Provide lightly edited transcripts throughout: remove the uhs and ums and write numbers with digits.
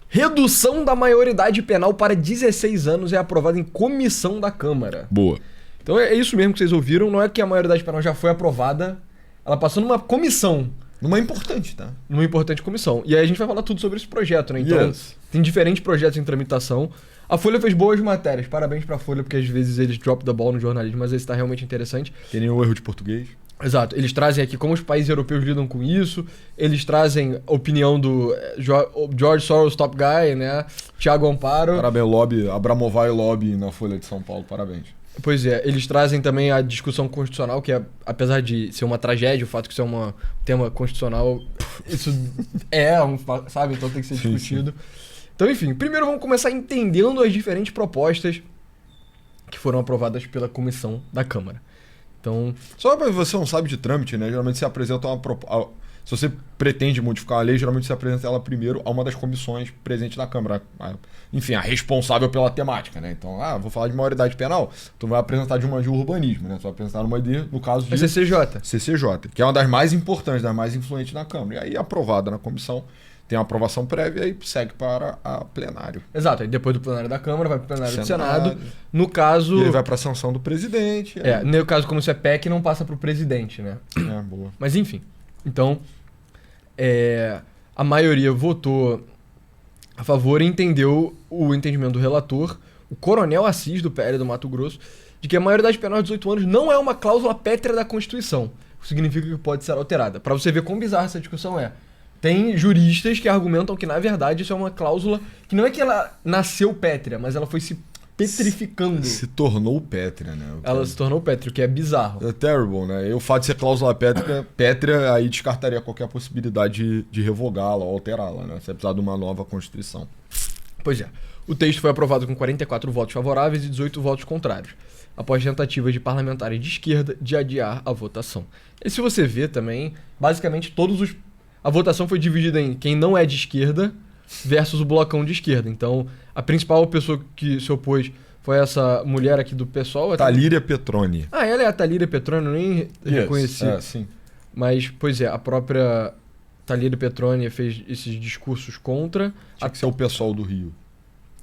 Redução da maioridade penal para 16 anos é aprovada em comissão da Câmara. Boa. Então é isso mesmo que vocês ouviram, não é que a maioridade penal já foi aprovada, ela passou numa comissão. Numa importante, tá? Numa importante comissão. E aí a gente vai falar tudo sobre esse projeto, né? Então, tem diferentes projetos em tramitação. A Folha fez boas matérias, parabéns pra Folha, porque às vezes eles drop the ball no jornalismo, mas esse tá realmente interessante. Tem nenhum erro de português. Exato, eles trazem aqui como os países europeus lidam com isso, eles trazem a opinião do George Soros, top guy, né? Thiago Amparo. Parabéns, lobby, Abramovay Lobby na Folha de São Paulo, parabéns. Pois é, eles trazem também a discussão constitucional, que é, apesar de ser uma tragédia, o fato que isso é um tema constitucional, isso sabe? Então tem que ser discutido. Então, enfim, primeiro vamos começar entendendo as diferentes propostas que foram aprovadas pela comissão da Câmara. Então, só para você não sabe de trâmite, né? Geralmente você apresenta uma proposta. Se você pretende modificar a lei, geralmente você apresenta ela primeiro a uma das comissões presentes na Câmara. Enfim, a responsável pela temática, né? Então, vou falar de maioridade penal, tu vai apresentar de uma de urbanismo, né? Tu vai apresentar uma de, no caso de... CCJ, que é uma das mais importantes, das mais influentes na Câmara. E aí, aprovada na comissão, tem uma aprovação prévia e segue para a plenário. Exato, aí depois do plenário da Câmara, vai para o plenário do Senado. No caso... E ele vai para a sanção do presidente. No caso, como isso é PEC, não passa para o presidente, né? Boa. Mas enfim, então... a maioria votou a favor e entendeu o entendimento do relator, o Coronel Assis, do PL do Mato Grosso, de que a maioridade penal de 18 anos não é uma cláusula pétrea da Constituição. O que significa que pode ser alterada. Para você ver quão bizarra essa discussão é. Tem juristas que argumentam que, na verdade, isso é uma cláusula que não é que ela nasceu pétrea, mas ela foi se petrificando. Se tornou pétrea, né? Ela se tornou pétrea, o que é bizarro. É terrible, né? E o fato de ser cláusula pétrea aí descartaria qualquer possibilidade de revogá-la ou alterá-la, né? Você precisar de uma nova Constituição. Pois é. O texto foi aprovado com 44 votos favoráveis e 18 votos contrários, após tentativas de parlamentares de esquerda de adiar a votação. E se você vê também, basicamente a votação foi dividida em quem não é de esquerda versus o blocão de esquerda. Então, a principal pessoa que se opôs foi essa mulher aqui do PSOL. Talíria Petroni. Ela é a Talíria Petroni, eu nem reconheci. Sim. Mas, pois é, a própria Talíria Petroni fez esses discursos contra. Tinha que ser o pessoal do Rio.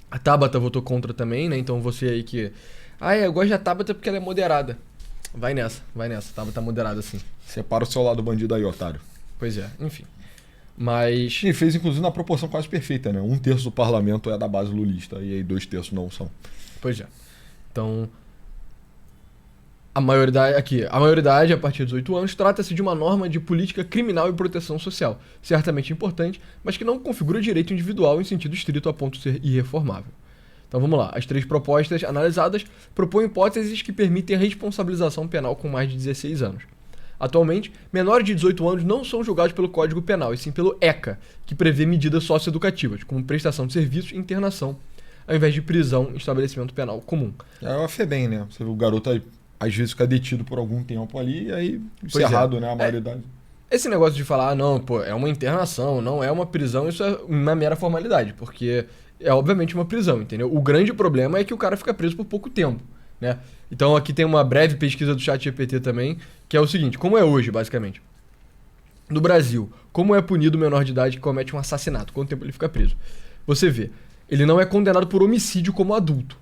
A Tabata votou contra também, né? Então você aí que... eu gosto da Tabata porque ela é moderada. Vai nessa. A Tabata é moderada, sim. Separa o seu lado bandido aí, otário. Pois é, enfim. Mas... E fez, inclusive, na proporção quase perfeita, né? 1/3 do parlamento é da base lulista e aí 2/3 não são. Pois é. Então, a maioridade a partir de 18 anos trata-se de uma norma de política criminal e proteção social, certamente importante, mas que não configura direito individual em sentido estrito a ponto de ser irreformável. Então vamos lá. As 3 propostas analisadas propõem hipóteses que permitem a responsabilização penal com mais de 16 anos. Atualmente, menores de 18 anos não são julgados pelo Código Penal, e sim pelo ECA, que prevê medidas socioeducativas, como prestação de serviços e internação, ao invés de prisão em estabelecimento penal comum. É a FEBEM, né? Você vê o garoto aí, às vezes fica detido por algum tempo ali e aí encerrado, né? A maioridade. Esse negócio de falar, é uma internação, não é uma prisão, isso é uma mera formalidade, porque é obviamente uma prisão, entendeu? O grande problema é que o cara fica preso por pouco tempo, né? Então aqui tem uma breve pesquisa do ChatGPT também, que é o seguinte, como é hoje, basicamente. No Brasil, como é punido o menor de idade que comete um assassinato? Quanto tempo ele fica preso? Você vê, ele não é condenado por homicídio como adulto.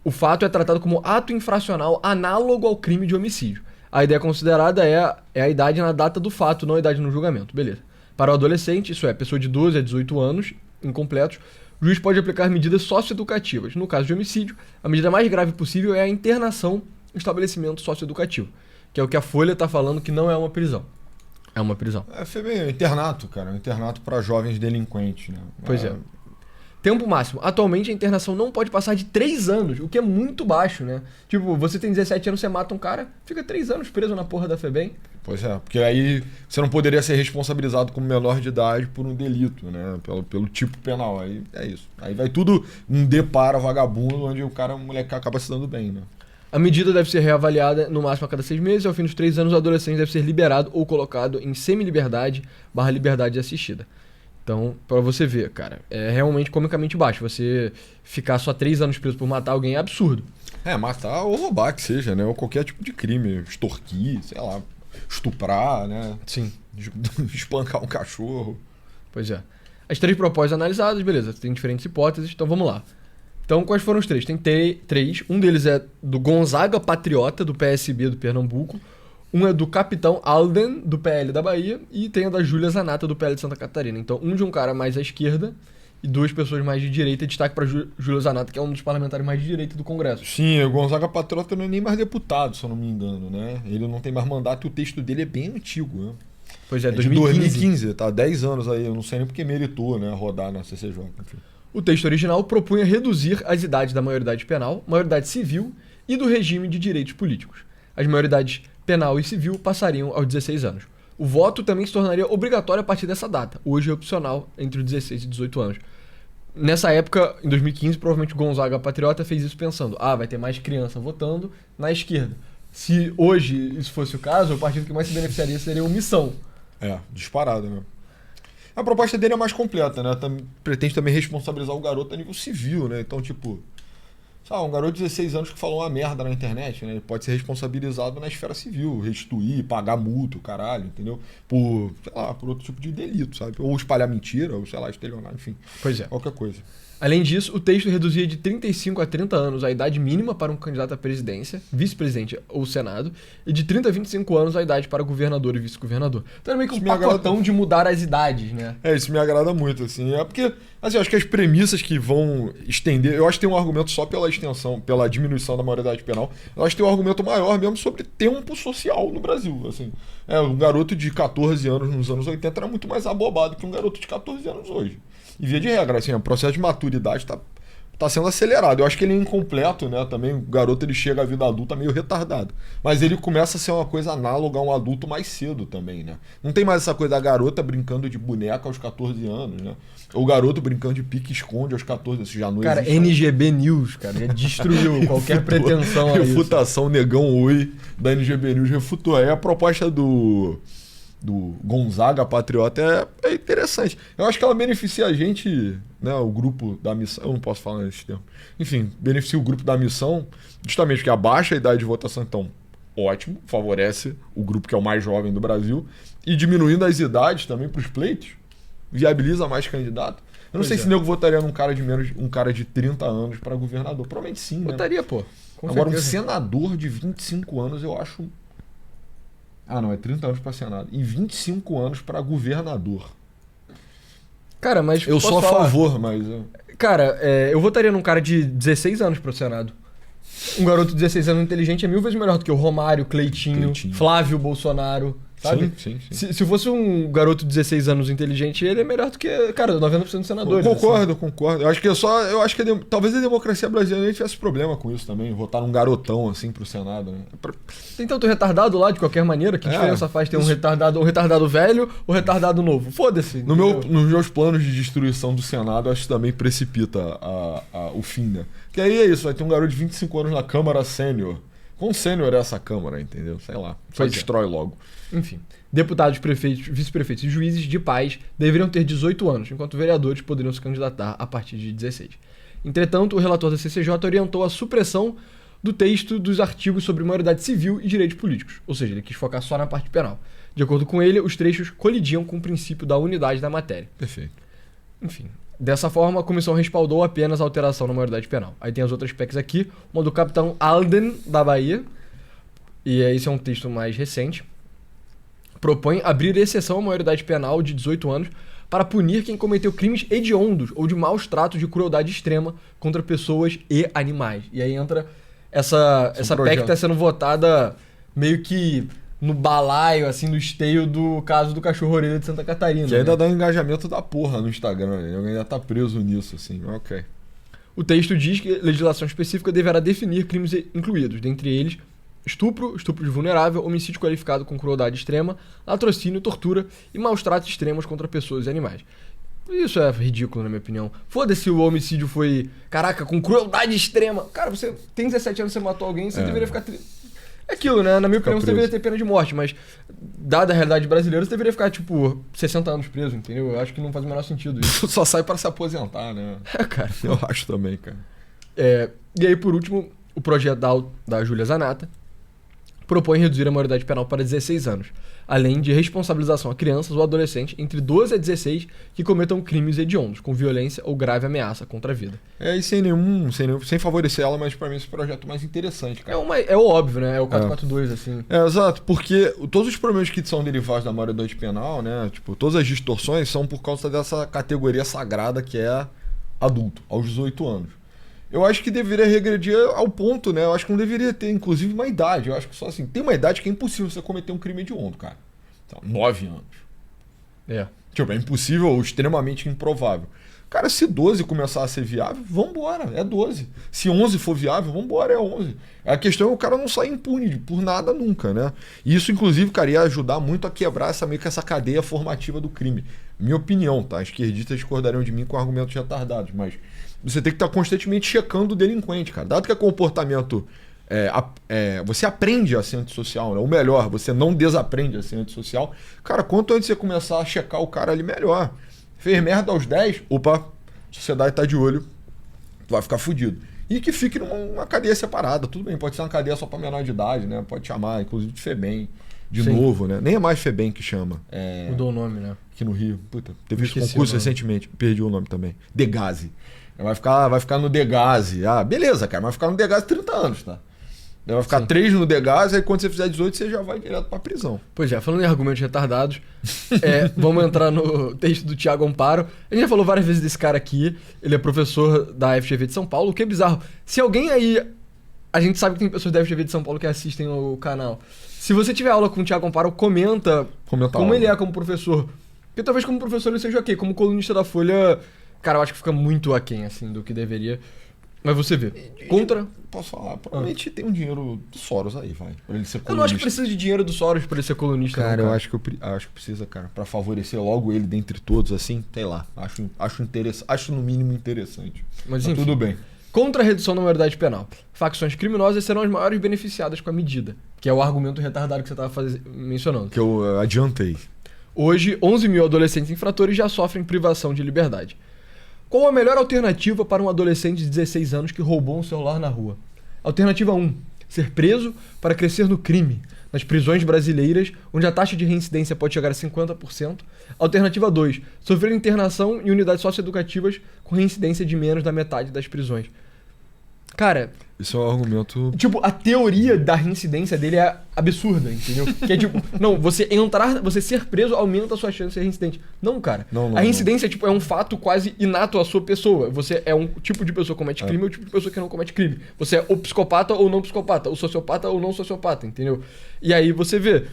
O fato é tratado como ato infracional análogo ao crime de homicídio. A ideia considerada é a idade na data do fato, não a idade no julgamento. Beleza. Para o adolescente, isso é, pessoa de 12 a 18 anos, incompletos, o juiz pode aplicar medidas socioeducativas. No caso de homicídio, a medida mais grave possível é a internação em estabelecimento socioeducativo, que é o que a Folha está falando que não é uma prisão. É uma prisão. É internato, cara. Um internato para jovens delinquentes, né? Pois é. Tempo máximo. Atualmente a internação não pode passar de 3 anos, o que é muito baixo, né? Tipo, você tem 17 anos, você mata um cara, fica 3 anos preso na porra da FEBEM. Pois é, porque aí você não poderia ser responsabilizado como menor de idade por um delito, né? Pelo tipo penal. Aí é isso. Aí vai tudo um depara vagabundo, onde o moleque acaba se dando bem, né? A medida deve ser reavaliada no máximo a cada 6 meses e ao fim dos 3 anos o adolescente deve ser liberado ou colocado em semi-liberdade/liberdade assistida. Então, pra você ver, cara, é realmente comicamente baixo. Você ficar só 3 anos preso por matar alguém é absurdo. Matar ou roubar que seja, né? Ou qualquer tipo de crime. Extorquir, sei lá, estuprar, né? Sim. Espancar um cachorro. Pois é. As 3 propostas analisadas, beleza, tem diferentes hipóteses, então vamos lá. Então, quais foram os 3? Tem 3. Um deles é do Gonzaga Patriota, do PSB do Pernambuco. Um é do Capitão Alden, do PL da Bahia. E tem a da Júlia Zanata, do PL de Santa Catarina. Então, um de um cara mais à esquerda e 2 pessoas mais de direita. Destaque para Júlia Zanata, que é um dos parlamentares mais de direita do Congresso. Sim, o Gonzaga Patriota não é nem mais deputado, se eu não me engano, né? Ele não tem mais mandato e o texto dele é bem antigo, né? Pois é, de 2015, tá 10 anos aí. Eu não sei nem porque meritou, né? Rodar na CCJ, enfim. O texto original propunha reduzir as idades da maioridade penal, maioridade civil e do regime de direitos políticos. As maioridades penal e civil passariam aos 16 anos. O voto também se tornaria obrigatório a partir dessa data, hoje é opcional entre os 16 e 18 anos. Nessa época, em 2015, provavelmente o Gonzaga Patriota fez isso pensando, vai ter mais criança votando na esquerda. Se hoje isso fosse o caso, o partido que mais se beneficiaria seria o Missão. Disparado, né? A proposta dele é mais completa, né? Pretende também responsabilizar o garoto a nível civil, né? Então, tipo, um garoto de 16 anos que falou uma merda na internet, né? Ele pode ser responsabilizado na esfera civil, restituir, pagar multa, caralho, entendeu? Por outro tipo de delito, sabe? Ou espalhar mentira, ou estelionar, enfim. Pois é. Qualquer coisa. Além disso, o texto reduzia de 35 a 30 anos a idade mínima para um candidato à presidência, vice-presidente ou senado, e de 30 a 25 anos a idade para governador e vice-governador. Então é meio que um pacotão de mudar as idades, né? Isso me agrada muito, assim. É porque, assim, eu acho que as premissas que vão estender... Eu acho que tem um argumento só pela extensão, pela diminuição da maioridade penal. Eu acho que tem um argumento maior mesmo sobre tempo social no Brasil, assim. Um garoto de 14 anos nos anos 80 era muito mais abobado que um garoto de 14 anos hoje. E via de regra, assim, o processo de maturidade tá sendo acelerado. Eu acho que ele é incompleto, né? Também o garoto ele chega à vida adulta meio retardado. Mas ele começa a ser uma coisa análoga a um adulto mais cedo também, né? Não tem mais essa coisa da garota brincando de boneca aos 14 anos, né? Ou o garoto brincando de pique-esconde aos 14 anos. Já não cara, existe. NGB News, cara, já destruiu qualquer pretensão a isso. Refutação Negão Oi da NGB News refutou. Aí a proposta do Gonzaga Patriota é interessante. Eu acho que ela beneficia a gente, né, o grupo da missão, eu não posso falar nesse termo. Enfim, beneficia o grupo da missão, justamente porque abaixa a idade de votação, então, ótimo, favorece o grupo que é o mais jovem do Brasil, e diminuindo as idades também para os pleitos, viabiliza mais candidato. Eu não sei se nego votaria num cara um cara de 30 anos para governador. Provavelmente sim, né? Votaria, pô. Agora, um senador de 25 anos, eu acho... não, é 30 anos para senado. E 25 anos para governador. Cara, mas... Eu sou a favor, mas... Cara, eu votaria num cara de 16 anos pro Senado. Um garoto de 16 anos inteligente é 1000 vezes melhor do que o Romário, Cleitinho. Flávio Bolsonaro, sabe? Sim. Se fosse um garoto de 16 anos inteligente, ele é melhor do que, cara, 90% dos senadores. Concordo. Eu acho que talvez a democracia brasileira tivesse problema com isso também, votar num garotão assim pro Senado, né? Tem tanto retardado lá, de qualquer maneira, que diferença faz ter um retardado velho ou retardado novo? Foda-se. Nos meus planos de destruição do Senado, acho que também precipita o fim, né? Que aí é isso, vai ter um garoto de 25 anos na Câmara Sênior. Quão sênior é essa Câmara, entendeu? Sei lá, só destrói logo. Enfim, deputados, prefeitos, vice-prefeitos e juízes de paz deveriam ter 18 anos, enquanto vereadores poderiam se candidatar a partir de 16. Entretanto, o relator da CCJ orientou a supressão do texto dos artigos sobre maioridade civil e direitos políticos, ou seja, ele quis focar só na parte penal. De acordo com ele, os trechos colidiam com o princípio da unidade da matéria. Perfeito. Enfim, dessa forma, a comissão respaldou apenas a alteração na maioridade penal. Aí tem as outras PECs aqui, uma do capitão Alden, da Bahia, e esse é um texto mais recente, propõe abrir exceção à maioridade penal de 18 anos para punir quem cometeu crimes hediondos ou de maus tratos de crueldade extrema contra pessoas e animais. E aí entra essa PEC que está sendo votada meio que no balaio, assim, no esteio do caso do cachorro-orelha de Santa Catarina. Que ainda dá um engajamento da porra no Instagram, né? Ele ainda tá preso nisso, assim, ok. O texto diz que a legislação específica deverá definir crimes incluídos, dentre eles estupro de vulnerável, homicídio qualificado com crueldade extrema, latrocínio, tortura e maus tratos extremos contra pessoas e animais. Isso é ridículo, na minha opinião. Foda-se o homicídio foi, caraca, com crueldade extrema. Cara, você tem 17 anos, você matou alguém, você deveria ficar... É aquilo, né? Na minha opinião, você deveria ter pena de morte, mas dada a realidade brasileira, você deveria ficar, 60 anos preso, entendeu? Eu acho que não faz o menor sentido isso. Só sai para se aposentar, né? Cara. Eu acho também, cara. E aí, por último, o projeto da Júlia Zanata propõe reduzir a maioridade penal para 16 anos, além de responsabilização a crianças ou adolescentes entre 12 a 16 que cometam crimes hediondos, com violência ou grave ameaça contra a vida. E sem favorecer ela, mas pra mim esse projeto mais interessante, cara. É o óbvio, né? É o 442, assim. Exato, porque todos os problemas que são derivados da maioridade penal, né, tipo, todas as distorções são por causa dessa categoria sagrada que é adulto, aos 18 anos. Eu acho que deveria regredir ao ponto, né? Eu acho que não deveria ter, inclusive, uma idade. Eu acho que só assim, tem uma idade que é impossível você cometer um crime hediondo, cara. Então, 9 anos. Tipo, é impossível ou extremamente improvável. Cara, se 12 começar a ser viável, vambora, é 12. Se 11 for viável, vambora, é 11. A questão é o cara não sair impune por nada nunca, né? E isso, inclusive, cara, ia ajudar muito a quebrar meio que essa cadeia formativa do crime. Minha opinião, tá? Esquerdistas discordariam de mim com argumentos retardados, mas você tem que estar constantemente checando o delinquente, cara. Dado que é comportamento... você aprende a ser antissocial, né? Ou melhor, você não desaprende a ser antissocial. Cara, quanto antes você começar a checar o cara ali, melhor. Fez merda aos 10, opa, a sociedade tá de olho, tu vai ficar fudido. E que fique numa cadeia separada, tudo bem, pode ser uma cadeia só pra menor de idade, né? Pode chamar, inclusive, de FEBEM, novo, né? Nem é mais FEBEM que chama. Mudou o nome, né? Aqui no Rio. Puta, teve esse concurso recentemente, perdi o nome também. Degase. Vai ficar no Degase. Ah, beleza, cara, vai ficar no Degase 30 anos, tá? Vai ficar 3 no Degase, aí quando você fizer 18, você já vai direto pra prisão. Pois é, falando em argumentos retardados, vamos entrar no texto do Thiago Amparo. A gente já falou várias vezes desse cara aqui, ele é professor da FGV de São Paulo, o que é bizarro. Se alguém aí... A gente sabe que tem pessoas da FGV de São Paulo que assistem o canal. Se você tiver aula com o Thiago Amparo, comenta como ele é como professor. Porque talvez como professor ele seja ok, como colunista da Folha, cara, eu acho que fica muito aquém, assim, do que deveria. Mas você vê. Posso falar? Provavelmente tem um dinheiro do Soros aí, vai. Pra ele ser colunista. Eu não acho que precisa de dinheiro do Soros pra ele ser colunista. Cara, eu acho que precisa, cara. Pra favorecer logo ele dentre todos, assim, sei lá. Acho no mínimo interessante. Mas enfim, tudo bem. Contra a redução da maioridade penal. Facções criminosas serão as maiores beneficiadas com a medida. Que é o argumento retardado que você estava mencionando. Que eu adiantei. Hoje, 11 mil adolescentes infratores já sofrem privação de liberdade. Qual a melhor alternativa para um adolescente de 16 anos que roubou um celular na rua? Alternativa 1. Ser preso para crescer no crime. Nas prisões brasileiras, onde a taxa de reincidência pode chegar a 50%. Alternativa 2. Sofrer internação em unidades socioeducativas com reincidência de menos da metade das prisões. Cara... Isso é um argumento... Tipo, a teoria da reincidência dele é absurda, entendeu? Que é tipo, não, você ser preso aumenta a sua chance de ser reincidente. Não, cara. Não, a reincidência tipo, é um fato quase inato à sua pessoa. Você é um tipo de pessoa que comete crime ou tipo de pessoa que não comete crime. Você é o psicopata ou não psicopata, o sociopata ou não sociopata, entendeu? E aí você vê...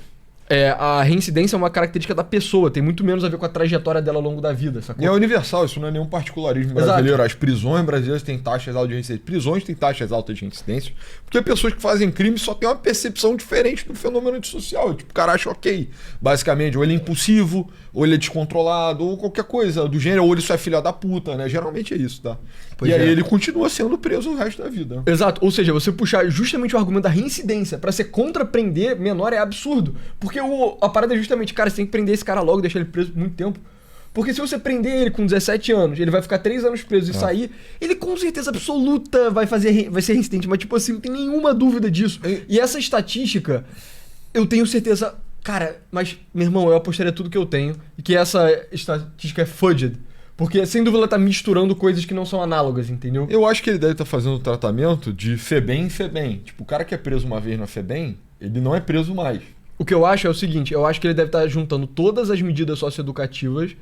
a reincidência é uma característica da pessoa, tem muito menos a ver com a trajetória dela ao longo da vida, sacou? E é universal, isso não é nenhum particularismo brasileiro. Exato. As prisões brasileiras têm taxas altas de reincidência. Prisões têm taxas altas de reincidência, porque pessoas que fazem crime só têm uma percepção diferente do fenômeno antissocial. Tipo, o cara acha ok, basicamente, ou ele é impulsivo, ou ele é descontrolado, ou qualquer coisa do gênero, ou ele só é filha da puta, né? Geralmente é isso, tá? Pois aí ele continua sendo preso o resto da vida. Exato, ou seja, você puxar justamente o argumento da reincidência pra ser contra prender menor é absurdo. Porque a parada é justamente, cara, você tem que prender esse cara logo, deixar ele preso por muito tempo. Porque se você prender ele com 17 anos, ele vai ficar 3 anos preso e sair, ele com certeza absoluta vai ser reincidente, mas tipo assim, não tem nenhuma dúvida disso. E essa estatística, eu tenho certeza, cara, mas, meu irmão, eu apostaria tudo que eu tenho e que essa estatística é fudged. Porque, sem dúvida, ela tá misturando coisas que não são análogas, entendeu? Eu acho que ele deve estar fazendo o tratamento de FEBEM em FEBEM. Tipo, o cara que é preso uma vez na FEBEM, ele não é preso mais. O que eu acho é o seguinte, eu acho que ele deve estar juntando todas as medidas socioeducativas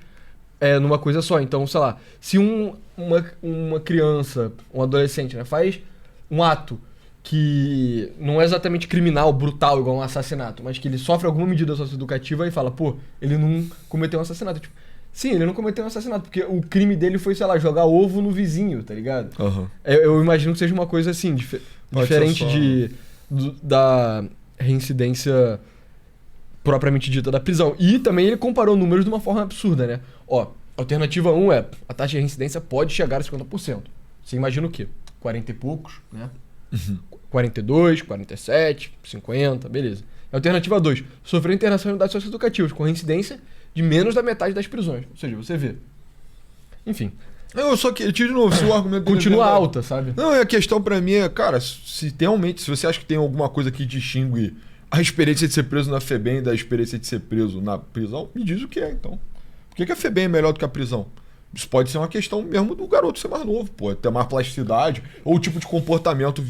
numa coisa só. Então, sei lá, se uma criança, um adolescente, né, faz um ato que não é exatamente criminal, brutal, igual um assassinato, mas que ele sofre alguma medida socioeducativa e fala, pô, ele não cometeu um assassinato. Tipo, sim, ele não cometeu um assassinato, porque o crime dele foi, sei lá, jogar ovo no vizinho, tá ligado? Uhum. Eu imagino que seja uma coisa assim, diferente da reincidência propriamente dita da prisão. E também ele comparou números de uma forma absurda, né? Ó, alternativa 1 é, a taxa de reincidência pode chegar a 50%. Você imagina o quê? 40 e poucos, né? Uhum. 42, 47, 50, beleza. Alternativa 2, sofrer internação em unidades socioeducativas com reincidência de menos da metade das prisões. Ou seja, você vê. Enfim. Eu só que, de novo, se o argumento dele continua alta, sabe? Não, a questão pra mim é, cara, se você acha que tem alguma coisa que distingue a experiência de ser preso na FEBEM da experiência de ser preso na prisão, me diz o que é, então. Por que a FEBEM é melhor do que a prisão? Isso pode ser uma questão mesmo do garoto ser mais novo, pô, ter mais plasticidade, ou o tipo de comportamento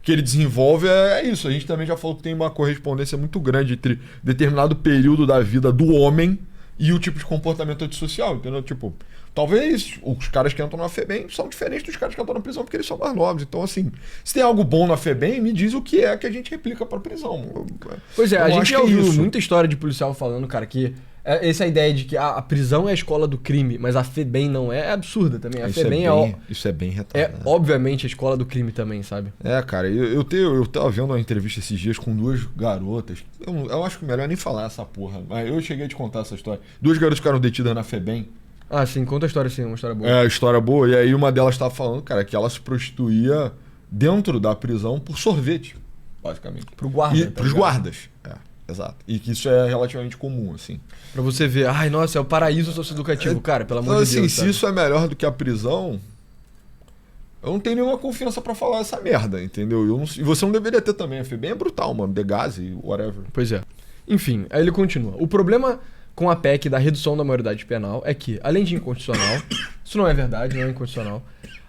que ele desenvolve é isso. A gente também já falou que tem uma correspondência muito grande entre determinado período da vida do homem e o tipo de comportamento antissocial, entendeu? Tipo, talvez os caras que entram na FEBEM são diferentes dos caras que entram na prisão porque eles são mais novos. Então, assim, se tem algo bom na FEBEM, me diz o que é que a gente replica pra prisão. Pois é, a gente já é ouviu isso. muita história de policial falando, cara, que essa ideia de que a prisão é a escola do crime, mas a FEBEM não é absurda também. A FEBEM isso é bem é, retardado. obviamente, a escola do crime também, sabe? É, cara, eu tava vendo uma entrevista esses dias com duas garotas. Eu acho que melhor nem falar essa porra, mas eu cheguei a te contar essa história. Duas garotas ficaram detidas na FEBEM. Ah, sim, conta a história sim, uma história boa. É, história boa. E aí uma delas tava falando, cara, que ela se prostituía dentro da prisão por sorvete, basicamente. Pro guarda. E tá pros ligado? guardas. Exato. E que isso é relativamente comum, assim. Pra você ver, ai, nossa, é o paraíso socioeducativo, cara, pelo amor Então, de assim, Deus. se sabe? isso é melhor do que a prisão, eu não tenho nenhuma confiança pra falar essa merda, entendeu? E você não deveria ter também. A FEBEM é brutal, mano. Degaze, whatever. Pois é. Enfim, aí ele continua. O problema com a PEC da redução da maioridade penal é que, além de inconstitucional, isso não é verdade, não é inconstitucional,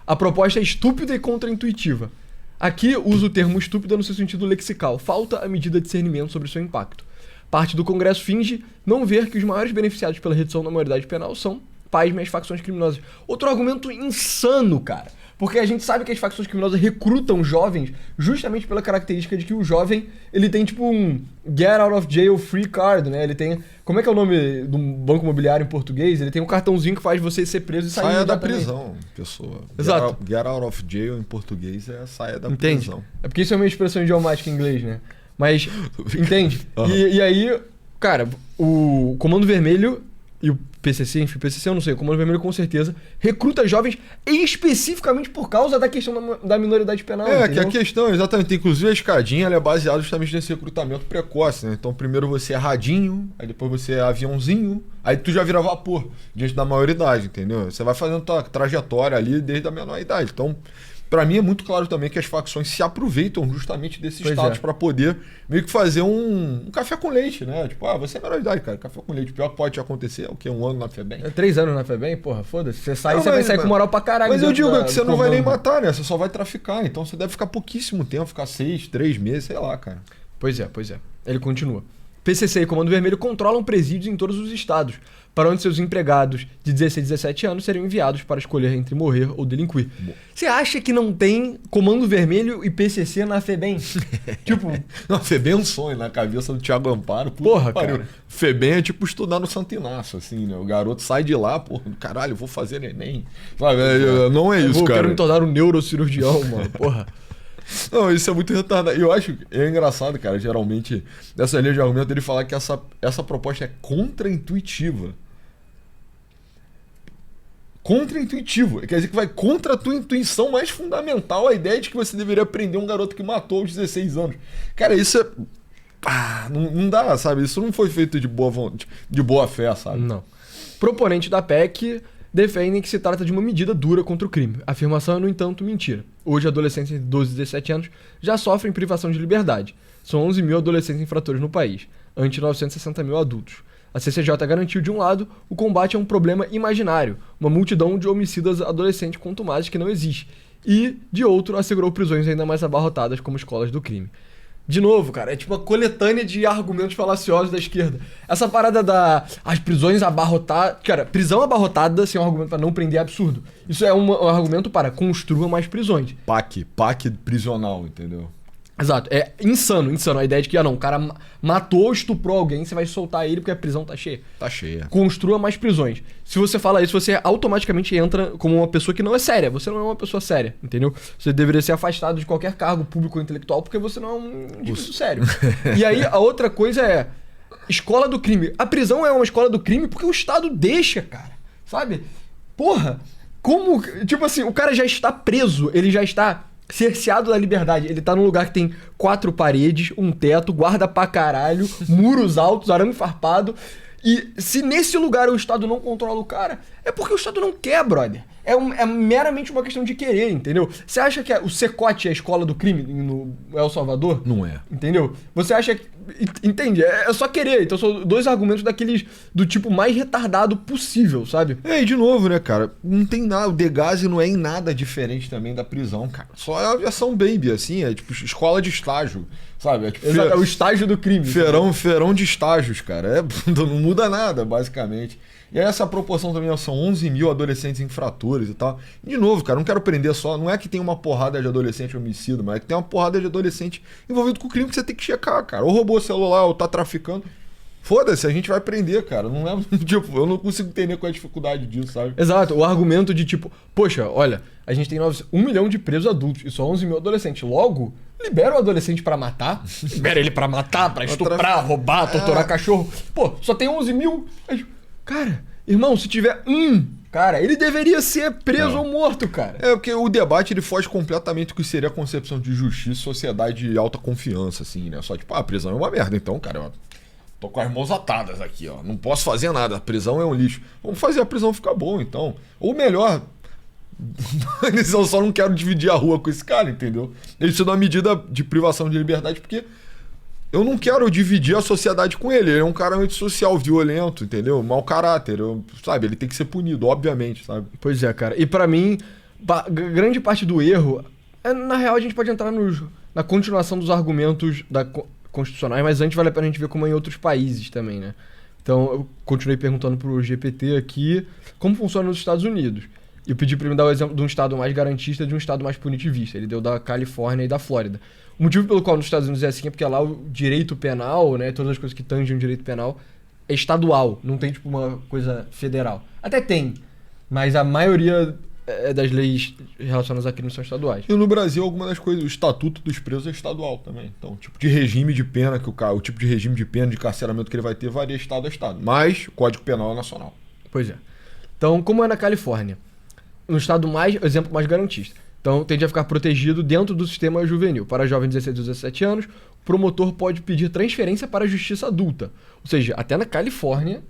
a proposta é estúpida e contraintuitiva. Aqui uso o termo estúpida no seu sentido lexical. Falta a medida de discernimento sobre seu impacto. Parte do Congresso finge não ver que os maiores beneficiados pela redução da maioridade penal são, pasme, as facções criminosas. Outro argumento insano, cara. Porque a gente sabe que as facções criminosas recrutam jovens justamente pela característica de que o jovem, ele tem tipo um get out of jail free card, né? Ele tem... Como é que é o nome do banco imobiliário em português? Ele tem um cartãozinho que faz você ser preso e sair Saia da imediatamente. prisão, pessoa. Exato. Get out of jail em português é saia da Entende? prisão. É porque isso é uma expressão idiomática em inglês, né? Mas, entende? Uhum. E aí, cara, o Comando Vermelho e o PCC, enfim, o PCC eu não sei, o Comando Vermelho com certeza recruta jovens especificamente por causa da questão da minoridade penal, É, entendeu? que a questão, exatamente, inclusive a escadinha ela é baseada justamente nesse recrutamento precoce, né? Então primeiro você é radinho, aí depois você é aviãozinho, aí tu já vira vapor, diante da maioridade, entendeu? Você vai fazendo tua trajetória ali desde a menor idade. Então, pra mim é muito claro também que as facções se aproveitam justamente desse Pois status é. pra poder meio que fazer um café com leite, né? Tipo, você é menor de idade, cara, café com leite. O pior que pode te acontecer é o quê? Um ano na FEBEM? É 3 anos na FEBEM, porra, foda-se. Você sai, Não, você vai mas- sair com moral pra caralho. Mas eu dentro digo da- que você do não vai nem comando. matar, né? Você só vai traficar. Então você deve ficar pouquíssimo tempo, ficar 6, 3 meses, sei lá, cara. Pois é. Ele continua. PCC e Comando Vermelho controlam presídios em todos os estados, para onde seus empregados de 16 e 17 anos seriam enviados para escolher entre morrer ou delinquir. Você acha que não tem Comando Vermelho e PCC na FEBEM? Tipo, Não, FEBEM é um sonho na cabeça do Thiago Amparo. Puta Porra, que pariu. cara. FEBEM é tipo estudar no Santo Inácio, assim, né? O garoto sai de lá, porra, caralho, eu vou fazer neném. Sabe? Não é isso, eu cara. quero me tornar um neurocirurgião, mano, porra. Não, isso é muito retardado. Eu acho que é engraçado, cara, geralmente, nessa linha de argumento, ele falar que essa proposta é contraintuitiva. Contraintuitivo. Quer dizer que vai contra a tua intuição mais fundamental, a ideia de que você deveria prender um garoto que matou aos 16 anos. Cara, isso é... não dá, sabe? Isso não foi feito de boa fé, sabe? Não. Proponentes da PEC defendem que se trata de uma medida dura contra o crime. A afirmação é, no entanto, mentira. Hoje, adolescentes entre 12 e 17 anos já sofrem privação de liberdade. São 11 mil adolescentes infratores no país, ante 960 mil adultos. A CCJ garantiu, de um lado, o combate a um problema imaginário, uma multidão de homicidas adolescentes contumazes que não existe, e, de outro, assegurou prisões ainda mais abarrotadas como escolas do crime. De novo, cara, é tipo uma coletânea de argumentos falaciosos da esquerda. Essa parada as prisões abarrotadas... Cara, prisão abarrotada, assim, é um argumento para não prender, é absurdo. Isso é um argumento para construa mais prisões. PAC prisional, entendeu? Exato, é insano. A ideia de que, não, o cara matou, estuprou alguém, você vai soltar ele porque a prisão tá cheia. Tá cheia. Construa mais prisões. Se você fala isso, você automaticamente entra como uma pessoa que não é séria. Você não é uma pessoa séria, entendeu? Você deveria ser afastado de qualquer cargo público ou intelectual porque você não é um indivíduo sério. E aí, a outra coisa é escola do crime. A prisão é uma escola do crime porque o Estado deixa, cara. Sabe? Porra, como... Tipo assim, o cara já está preso, ele já está... cerceado da liberdade. Ele tá num lugar que tem 4 paredes, um teto, guarda pra caralho, muros altos, arame farpado. E se nesse lugar o Estado não controla o cara, É porque o Estado não quer, brother. É meramente uma questão de querer, entendeu? Você acha que o Cecote é a escola do crime no El Salvador? Não é. Entendeu? Você acha que... Entende? É só querer. Então são dois argumentos daqueles do tipo mais retardado possível, sabe? E de novo, né, cara? Não tem nada. O Degazi não é em nada diferente também da prisão, cara. Só é a aviação baby, assim. É tipo escola de estágio, sabe? É tipo Exato, é o estágio do crime. feirão de estágios, cara. Não muda nada, basicamente. E aí essa proporção também são 11 mil adolescentes infratores e tal. E de novo, cara, não quero prender só. Não é que tem uma porrada de adolescente homicida, mas é que tem uma porrada de adolescente envolvido com crime que você tem que checar, cara. Ou roubou o celular, ou tá traficando. Foda-se, a gente vai prender, cara. Não é, tipo, eu não consigo entender qual é a dificuldade disso, sabe? Exato, o argumento de tipo, poxa, olha, a gente tem 1 milhão de presos adultos e só 11 mil adolescentes. Logo, libera o adolescente pra matar. Libera ele pra matar, pra estuprar, roubar, torturar cachorro. Pô, só tem 11 mil. Cara, irmão, se tiver cara, ele deveria ser preso ou morto, cara. É, porque o debate ele foge completamente do que seria a concepção de justiça e sociedade de alta confiança, assim, né? Só tipo, a prisão é uma merda, então, cara, eu tô com as mãos atadas aqui, ó. Não posso fazer nada, a prisão é um lixo. Vamos fazer a prisão ficar bom, então. Ou melhor, eu só não quero dividir a rua com esse cara, entendeu? Isso é uma medida de privação de liberdade, porque eu não quero dividir a sociedade com ele. Ele é um cara antissocial, violento, entendeu? Mau caráter, sabe? Ele tem que ser punido, obviamente, sabe? Pois é, cara. E pra mim, grande parte do erro, na real a gente pode entrar na continuação dos argumentos constitucionais, mas antes vale a pena a gente ver como é em outros países também, né? Então eu continuei perguntando pro GPT aqui como funciona nos Estados Unidos. E eu pedi pra ele me dar o exemplo de um estado mais garantista e de um estado mais punitivista. Ele deu da Califórnia e da Flórida. O motivo pelo qual nos Estados Unidos é assim é porque lá o direito penal, né, todas as coisas que tangem o direito penal, é estadual, não tem tipo uma coisa federal. Até tem, mas a maioria das leis relacionadas a crimes são estaduais. E no Brasil, alguma das coisas, o estatuto dos presos é estadual também. Então, o tipo de regime de pena o tipo de regime de pena, de carceramento que ele vai ter varia estado a estado. Mas o Código Penal é nacional. Pois é. Então, como é na Califórnia? No estado exemplo mais garantista. Então, tende a ficar protegido dentro do sistema juvenil. Para jovens de 16 a 17 anos, o promotor pode pedir transferência para a justiça adulta. Ou seja, até na Califórnia,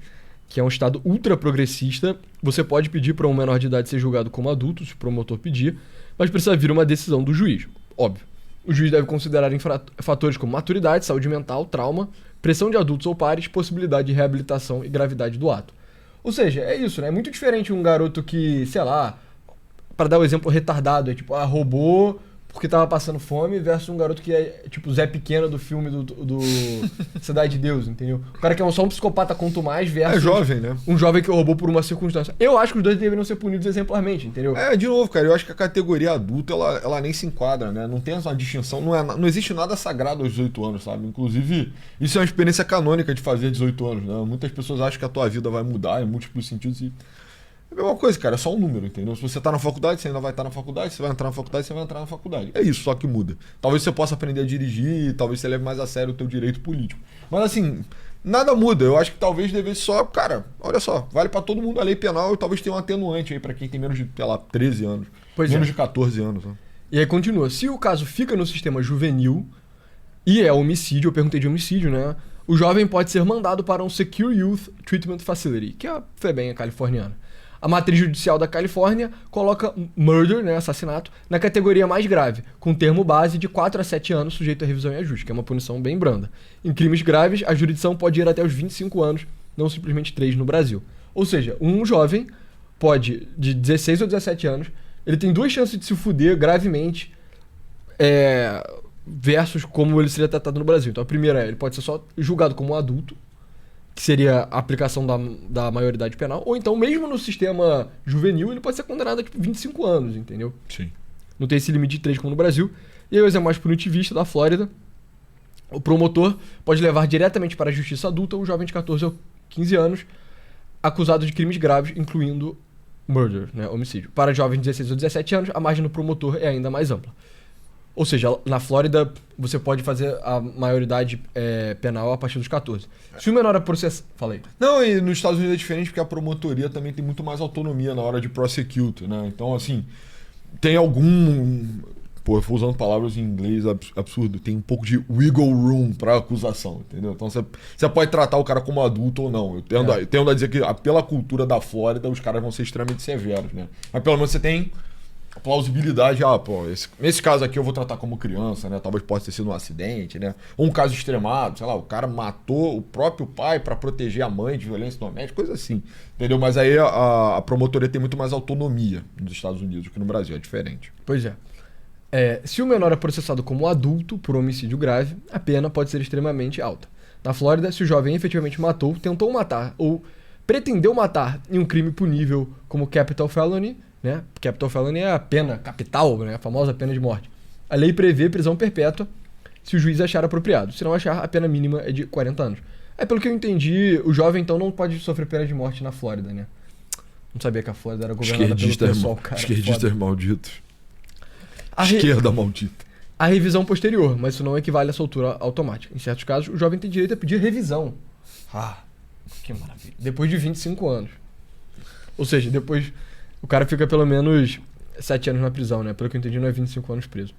que é um estado ultra progressista, você pode pedir para um menor de idade ser julgado como adulto, se o promotor pedir, mas precisa vir uma decisão do juiz. Óbvio. O juiz deve considerar fatores como maturidade, saúde mental, trauma, pressão de adultos ou pares, possibilidade de reabilitação e gravidade do ato. Ou seja, é isso, né? É muito diferente um garoto que, sei lá, para dar o exemplo retardado, é tipo, roubou porque tava passando fome versus um garoto que é tipo Zé Pequeno do filme do Cidade de Deus, entendeu? O cara que é só um psicopata quanto mais versus... É jovem, né? Um jovem que roubou por uma circunstância. Eu acho que os dois deveriam ser punidos exemplarmente, entendeu? De novo, cara, eu acho que a categoria adulta, ela nem se enquadra, né? Não tem essa distinção, não existe nada sagrado aos 18 anos, sabe? Inclusive, isso é uma experiência canônica de fazer 18 anos, né? Muitas pessoas acham que a tua vida vai mudar em múltiplos sentidos e... É a mesma coisa, cara, é só um número, entendeu? Se você tá na faculdade, você ainda vai estar na faculdade, se você vai entrar na faculdade, você vai entrar na faculdade. É isso, só que muda. Talvez você possa aprender a dirigir, talvez você leve mais a sério o teu direito político. Mas assim, nada muda. Eu acho que talvez devesse só, cara, olha só, vale pra todo mundo a lei penal e talvez tenha um atenuante aí pra quem tem menos de, sei lá, 13 anos. Menos de 14 anos. Né? E aí continua. Se o caso fica no sistema juvenil e é homicídio, eu perguntei de homicídio, né? O jovem pode ser mandado para um Secure Youth Treatment Facility, que é a FEBEM californiana. A matriz judicial da Califórnia coloca murder, né, assassinato, na categoria mais grave, com termo base de 4 a 7 anos sujeito a revisão e ajuste, que é uma punição bem branda. Em crimes graves, a jurisdição pode ir até os 25 anos, não simplesmente 3 no Brasil. Ou seja, um jovem pode, de 16 ou 17 anos, ele tem 2 chances de se fuder gravemente versus como ele seria tratado no Brasil. Então a primeira ele pode ser só julgado como um adulto, que seria a aplicação da maioridade penal, ou então mesmo no sistema juvenil ele pode ser condenado a tipo 25 anos, entendeu? Sim. Não tem esse limite de 3 como no Brasil. E aí o exemplo mais punitivista da Flórida, o promotor pode levar diretamente para a justiça adulta um jovem de 14 ou 15 anos acusado de crimes graves, incluindo murder, né, homicídio. Para jovens de 16 ou 17 anos, a margem do promotor é ainda mais ampla. Ou seja, na Flórida, você pode fazer a maioridade penal a partir dos 14. Se o menor é processado... Falei. Não, e nos Estados Unidos é diferente porque a promotoria também tem muito mais autonomia na hora de prosecute, né? Então, assim, tem Pô, eu vou usando palavras em inglês absurdo. Tem um pouco de wiggle room pra acusação, entendeu? Então você pode tratar o cara como adulto ou não. Eu tendo a dizer que pela cultura da Flórida os caras vão ser extremamente severos, né? Mas pelo menos você tem plausibilidade. Nesse caso aqui eu vou tratar como criança, né? Talvez possa ter sido um acidente, né? Ou um caso extremado, sei lá, o cara matou o próprio pai pra proteger a mãe de violência doméstica, coisa assim, entendeu? Mas aí a promotoria tem muito mais autonomia nos Estados Unidos do que no Brasil, é diferente. Pois é. Se o menor é processado como adulto por homicídio grave, a pena pode ser extremamente alta. Na Flórida, se o jovem efetivamente matou, tentou matar ou pretendeu matar em um crime punível como capital felony, né? Capital felony é a pena capital, né? A famosa pena de morte. A lei prevê prisão perpétua se o juiz achar apropriado. Se não achar, a pena mínima é de 40 anos. Pelo que eu entendi, o jovem então não pode sofrer pena de morte na Flórida, né? Não sabia que a Flórida era governada pelo pessoal, cara. Esquerdistas malditos. Esquerda maldita. A revisão posterior, mas isso não equivale à soltura automática. Em certos casos, o jovem tem direito a pedir revisão. Que maravilha. Depois de 25 anos. Ou seja, depois o cara fica pelo menos 7 anos na prisão, né? Pelo que eu entendi, não é 25 anos preso.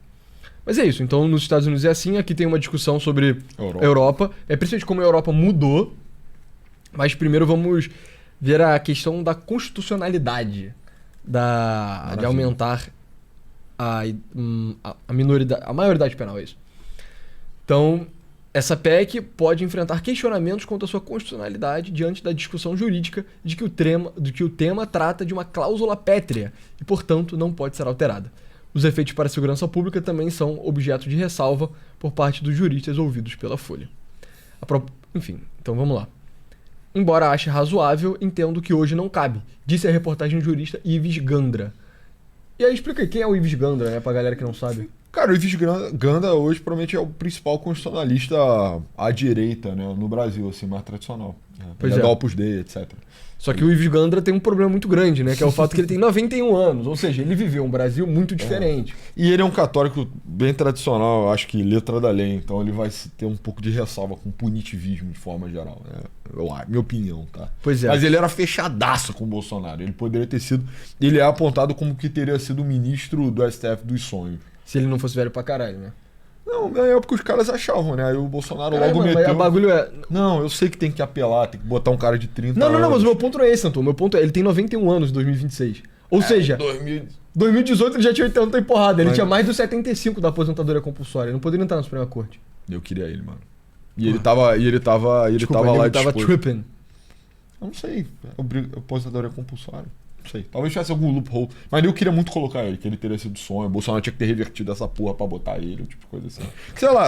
Mas é isso. Então, nos Estados Unidos é assim. Aqui tem uma discussão sobre a Europa. Principalmente como a Europa mudou. Mas primeiro vamos ver a questão da constitucionalidade de aumentar a maioridade penal, é isso. Então, essa PEC pode enfrentar questionamentos quanto à sua constitucionalidade diante da discussão jurídica de que o tema trata de uma cláusula pétrea e, portanto, não pode ser alterada. Os efeitos para a segurança pública também são objeto de ressalva por parte dos juristas ouvidos pela Folha. Enfim, então vamos lá. Embora ache razoável, entendo que hoje não cabe, disse a reportagem jurista Ives Gandra. E aí explica aí, quem é o Ives Gandra, né, pra galera que não sabe. Cara, o Ives Gandra hoje provavelmente é o principal constitucionalista à direita, né, no Brasil, assim, mais tradicional. Ele é do Opus Dei, etc. Só que o Ives Gandra tem um problema muito grande, né, que é o fato que ele tem 91 anos, ou seja, ele viveu um Brasil muito diferente. E ele é um católico bem tradicional, eu acho que letra da lei, então ele vai ter um pouco de ressalva com punitivismo de forma geral, né? Minha opinião, tá? Pois é. Mas ele era fechadaço com o Bolsonaro, ele poderia ter sido, ele é apontado como que teria sido o ministro do STF dos sonhos. Se ele não fosse velho pra caralho, né? Não, na época os caras achavam, né? Aí o Bolsonaro logo meteu... Mas o bagulho é... Não, eu sei que tem que apelar, tem que botar um cara de 30 anos. Não, mas o meu ponto não é esse, Antônio. O meu ponto é, ele tem 91 anos em 2026. Ou seja, 2018 ele já tinha 80 e porrada. Ele tinha mais dos 75 da aposentadoria compulsória. Ele não poderia entrar na Suprema Corte. Eu queria ele, mano. E ele tava lá ele tava tripping. Eu não sei. Aposentadoria compulsória. Não sei. Talvez tivesse algum loophole. Mas eu queria muito colocar ele, que ele teria sido sonho. O Bolsonaro tinha que ter revertido essa porra pra botar ele, tipo de coisa assim.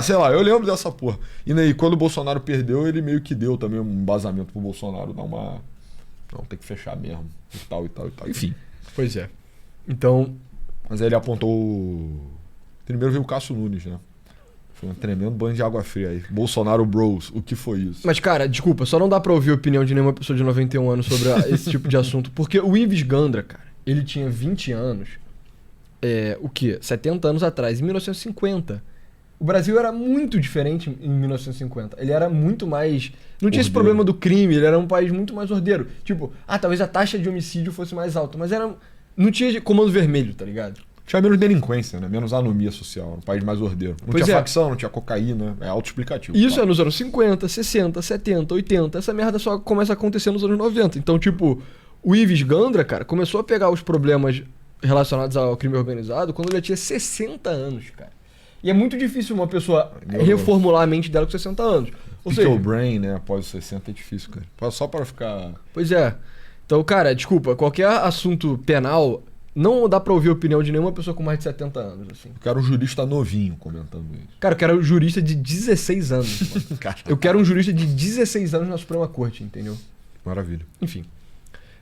Sei lá, eu lembro dessa porra. E aí, quando o Bolsonaro perdeu, ele meio que deu também um embasamento pro Bolsonaro dar uma... Não, tem que fechar mesmo. E tal. Enfim. Pois é. Então... Mas aí ele apontou... Primeiro veio o Cássio Nunes, né? Foi um tremendo banho de água fria aí. Bolsonaro Bros, o que foi isso? Mas, cara, desculpa, só não dá pra ouvir a opinião de nenhuma pessoa de 91 anos sobre esse tipo de assunto. Porque o Ives Gandra, cara, ele tinha 20 anos, 70 anos atrás, em 1950. O Brasil era muito diferente em 1950. Ele era muito mais... Não tinha esse problema do crime, ele era um país muito mais ordeiro. Tipo, talvez a taxa de homicídio fosse mais alta, mas não tinha comando vermelho, tá ligado? Tinha menos delinquência, né? Menos anomia social. Um país mais ordeiro. Não tinha facção, não tinha cocaína. É autoexplicativo. Isso é nos anos 50, 60, 70, 80. Essa merda só começa a acontecer nos anos 90. Então, tipo, o Ives Gandra, cara, começou a pegar os problemas relacionados ao crime organizado quando ele tinha 60 anos, cara. E é muito difícil uma pessoa reformular a mente dela com 60 anos. Ou seja, o brain, né? Após os 60 é difícil, cara. Só para ficar... Pois é. Então, cara, desculpa, qualquer assunto penal... Não dá pra ouvir a opinião de nenhuma pessoa com mais de 70 anos, assim. Eu quero um jurista novinho comentando isso. Cara, eu quero um jurista de 16 anos. Eu quero um jurista de 16 anos na Suprema Corte, entendeu? Maravilha. Enfim.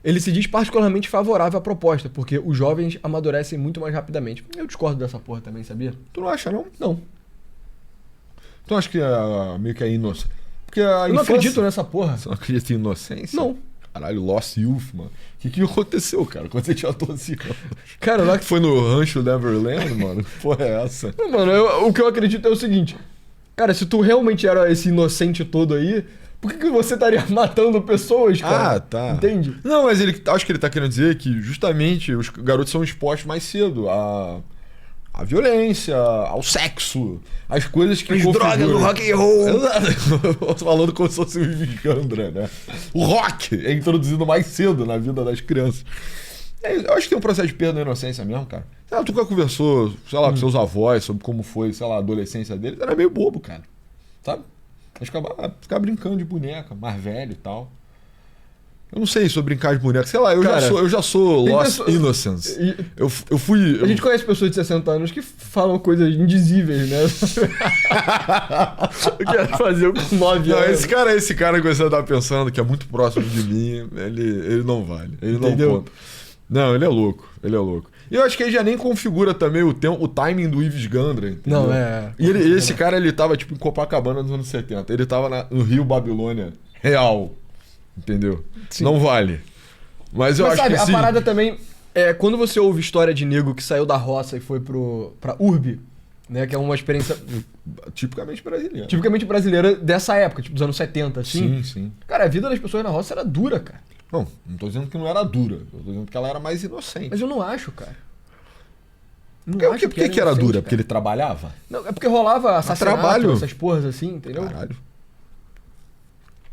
Ele se diz particularmente favorável à proposta, porque os jovens amadurecem muito mais rapidamente. Eu discordo dessa porra também, sabia? Tu não acha, não? Não. Tu acha que meio que é inocente? Porque eu não acredito nessa porra. Você não acredita em inocência? Não. Caralho, Lost Youth, mano. O que aconteceu, cara, quando você tinha 12 anos? Cara, lá que foi no Rancho Neverland, mano? Que porra é essa? Não, mano, o que eu acredito é o seguinte. Cara, se tu realmente era esse inocente todo aí, por que você estaria matando pessoas, cara? Ah, tá. Entende? Não, mas acho que ele tá querendo dizer que justamente os garotos são expostos mais cedo a à violência, ao sexo, as coisas que As drogas do rock and roll. Exato. Falando como se fosse o Ives Gandra, né? O rock é introduzido mais cedo na vida das crianças. Eu acho que tem um processo de perda da inocência mesmo, cara. Tu nunca conversou, sei lá, com seus avós sobre como foi, sei lá, a adolescência deles. Era meio bobo, cara. Sabe? Eles ficavam brincando de boneca, mais velho e tal. Eu não sei sobre brincar de boneca. Sei lá, eu já sou Lost Innocence. Eu fui... A gente conhece pessoas de 60 anos que falam coisas indizíveis, né? Eu quero fazer com 9 Não, anos. esse cara que você tá pensando, que é muito próximo de mim, ele não vale. Ele Entendeu? não conta. Não, ele é louco. E eu acho que ele já nem configura também o timing do Ives Gandra, entendeu? Não, é... E esse cara, ele tava tipo em Copacabana nos anos 70. Ele tava no Rio Babilônia real. Entendeu? Sim. Não vale. Mas eu Mas acho sabe, que a sim. parada também... É, quando você ouve história de nego que saiu da roça e foi pra Urbe, né? Que é uma experiência Tipicamente brasileiro. tipicamente brasileira dessa época, tipo dos anos 70, assim. Sim. Cara, a vida das pessoas na roça era dura, cara. Não tô dizendo que não era dura. Eu tô dizendo que ela era mais inocente. Mas eu não acho, cara. Não Por acho que era inocente, dura? cara. Porque ele trabalhava? Não, é porque rolava assassinato, trabalho. essas porras assim, entendeu? Caralho.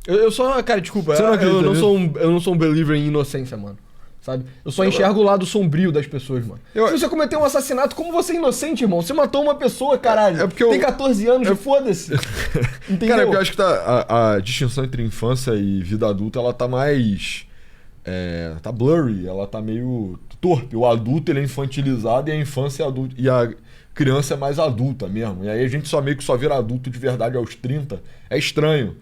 Eu só, cara, desculpa, Você não acredita eu não nisso? eu não sou um believer em inocência, mano. Sabe? Eu só enxergo o lado sombrio das pessoas, mano. Eu- Se você cometeu um assassinato, como você é inocente, irmão? Você matou uma pessoa, caralho. É porque eu- Tem 14 anos, foda-se. Entendeu? Cara, é porque eu acho que a distinção entre infância e vida adulta, ela tá mais... tá blurry, ela tá meio torpe. O adulto, ele é infantilizado e a infância é adulta. E a criança é mais adulta mesmo. E aí a gente meio que só vira adulto de verdade aos 30. É estranho.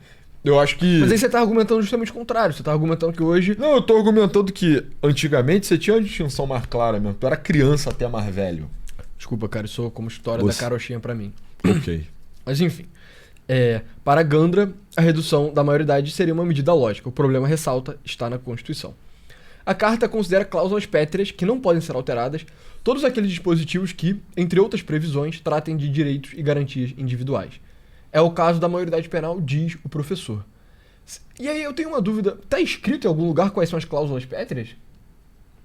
Eu acho que... Mas aí você tá argumentando justamente o contrário. Você tá argumentando que hoje... Não, eu tô argumentando que antigamente você tinha uma distinção mais clara mesmo. Tu era criança até mais velho. Desculpa, cara, isso soa como história Você- da carochinha pra mim. Ok. Mas enfim. Para Gandra, a redução da maioridade seria uma medida lógica. O problema, ressalta, está na Constituição. A Carta considera cláusulas pétreas que não podem ser alteradas todos aqueles dispositivos que, entre outras previsões, tratem de direitos e garantias individuais. É o caso da maioridade penal, diz o professor. E aí eu tenho uma dúvida. Tá escrito em algum lugar quais são as cláusulas pétreas?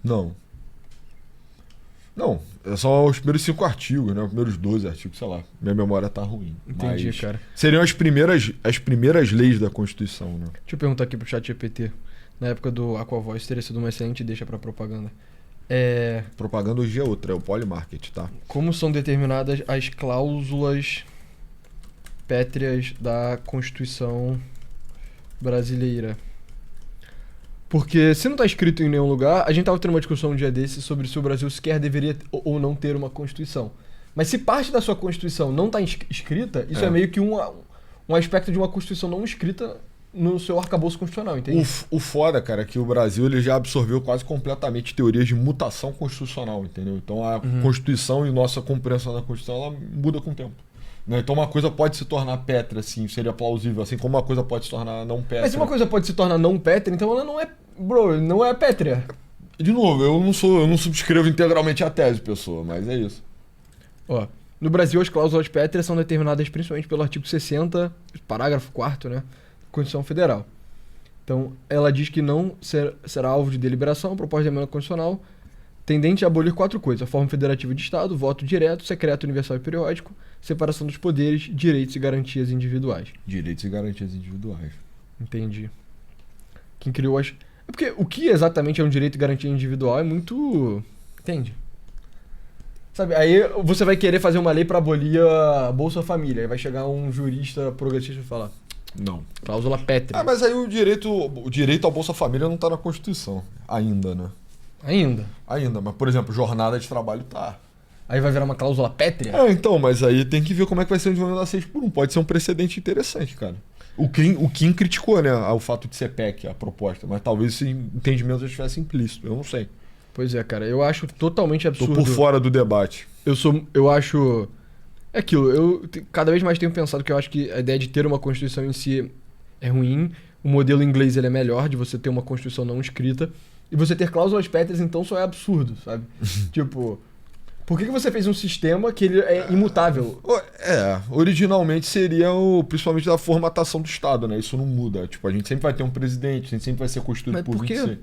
Não. Não, é só os primeiros 5 artigos, né? Os primeiros 12 artigos, sei lá. Minha memória tá ruim. Entendi, Mas cara. seriam as primeiras leis da Constituição, né? Deixa eu perguntar aqui pro chat GPT. Na época do Aquavoice teria sido uma excelente deixa pra propaganda. Propaganda hoje é outra, é o Polymarket, tá? Como são determinadas as cláusulas pétreas da Constituição brasileira? Porque se não tá escrito em nenhum lugar, a gente tava tendo uma discussão um dia desse sobre se o Brasil sequer deveria ou não ter uma Constituição. Mas se parte da sua Constituição não tá escrita, isso é meio que um aspecto de uma Constituição não escrita no seu arcabouço constitucional, entende? O foda, cara, é que o Brasil ele já absorveu quase completamente teorias de mutação constitucional, entendeu? Então a Constituição e nossa compreensão da Constituição, ela muda com o tempo. Né? Então uma coisa pode se tornar pétrea, assim, seria plausível, assim como uma coisa pode se tornar não pétrea. Mas se uma coisa pode se tornar não pétrea, então ela não é... Bro, não é pétrea. De novo, eu não subscrevo integralmente a tese, pessoa, mas é isso. Ó, no Brasil, as cláusulas pétreas são determinadas principalmente pelo artigo 60, parágrafo 4º, né, da Constituição Federal. Então, ela diz que não será alvo de deliberação, proposta de emenda constitucional, tendente a abolir 4 coisas: a forma federativa de Estado, voto direto, secreto, universal e periódico, separação dos poderes, direitos e garantias individuais. Direitos e garantias individuais. Entendi. Quem criou as... É porque o que exatamente é um direito e garantia individual é muito... Entende? Sabe, aí você vai querer fazer uma lei pra abolir a Bolsa Família. Aí vai chegar um jurista progressista e falar: Não. cláusula pétrea. Mas aí o direito ao Bolsa Família não tá na Constituição. Ainda, né? Ainda. Ainda, mas por exemplo, jornada de trabalho tá. Aí vai virar uma cláusula pétrea? Então, mas aí tem que ver como é que vai ser o desenvolvimento da 6x1. Pode ser um precedente interessante, cara. O Kim criticou, né, o fato de ser PEC, a proposta, mas talvez esse entendimento já estivesse implícito, eu não sei. Pois é, cara, eu acho totalmente Tô absurdo. por fora do debate. Eu acho... É aquilo, cada vez mais tenho pensado que eu acho que a ideia de ter uma Constituição em si é ruim. O modelo inglês ele é melhor, de você ter uma Constituição não escrita. E você ter cláusulas pétreas, então, só é absurdo, sabe? Tipo... Por que você fez um sistema que ele é imutável? Originalmente seria principalmente da formatação do Estado, né? Isso não muda. Tipo, a gente sempre vai ter um presidente, a gente sempre vai ser constituído Mas por por quê? 26.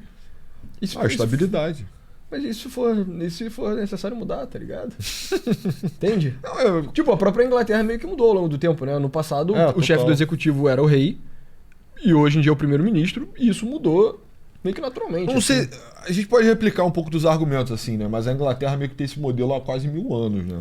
Isso, Estabilidade. Mas e se for necessário mudar, tá ligado? Entende? Não, Tipo, a própria Inglaterra meio que mudou ao longo do tempo, né? No passado, o total. chefe do executivo era o rei, e hoje em dia é o primeiro-ministro, e isso mudou meio que naturalmente. Não sei, a gente pode replicar um pouco dos argumentos assim, né? Mas a Inglaterra meio que tem esse modelo há quase 1000 anos, né?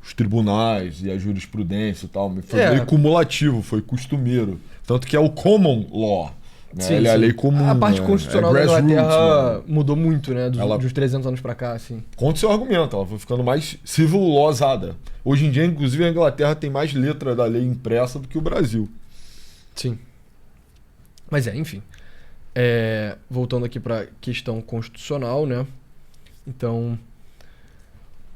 Os tribunais e a jurisprudência e tal, foi meio cumulativo, foi costumeiro. Tanto que é o common law, né? Sim, Ele é a lei comum. A parte constitucional da Inglaterra né? mudou muito, né? Ela- Dos 300 anos pra cá, assim. Conta o seu argumento, ela foi ficando mais civil lawzada. Hoje em dia, inclusive, a Inglaterra tem mais letra da lei impressa do que o Brasil. Sim. Mas enfim. Voltando aqui pra questão constitucional, né? Então,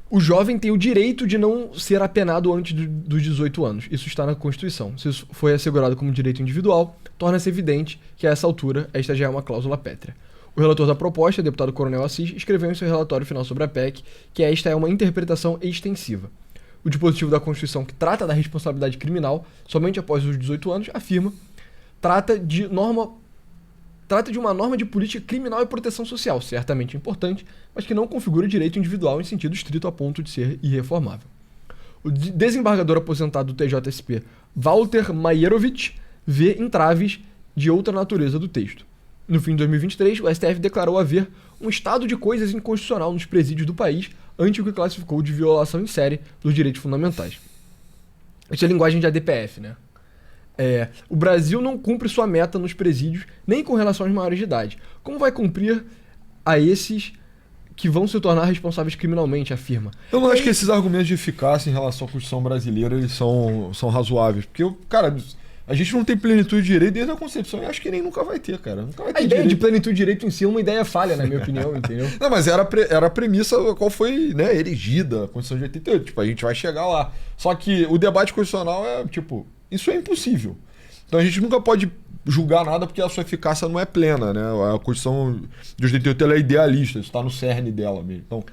o jovem tem o direito de não ser apenado antes dos 18 anos. Isso está na Constituição. Se isso foi assegurado como direito individual, torna-se evidente que a essa altura esta já é uma cláusula pétrea. O relator da proposta, deputado Coronel Assis, escreveu em seu relatório final sobre a PEC que esta é uma interpretação extensiva. O dispositivo da Constituição que trata da responsabilidade criminal somente após os 18 anos, afirma, trata de uma norma de política criminal e proteção social, certamente importante, mas que não configura direito individual em sentido estrito a ponto de ser irreformável. O desembargador aposentado do TJSP, Walter Maierovitch, vê entraves de outra natureza do texto. No fim de 2023, o STF declarou haver um estado de coisas inconstitucional nos presídios do país ante o que classificou de violação em série dos direitos fundamentais. Isso é linguagem de ADPF, né? O Brasil não cumpre sua meta nos presídios, nem com relação aos maiores de idade. Como vai cumprir a esses que vão se tornar responsáveis criminalmente, afirma? Eu não acho que esses argumentos de eficácia em relação à Constituição brasileira eles são razoáveis. Porque, cara, a gente não tem plenitude de direito desde a concepção e acho que nem nunca vai ter, cara. Nunca vai ter A ideia direito. de plenitude de direito em si é uma ideia falha, na minha opinião, entendeu? Não, mas era a premissa a qual foi, né, erigida a Constituição de 88. Tipo, a gente vai chegar lá. Só que o debate constitucional é, tipo, isso é impossível. Então a gente nunca pode julgar nada porque a sua eficácia não é plena, né? A Constituição de 88 ela é idealista, isso está no cerne dela mesmo. Então,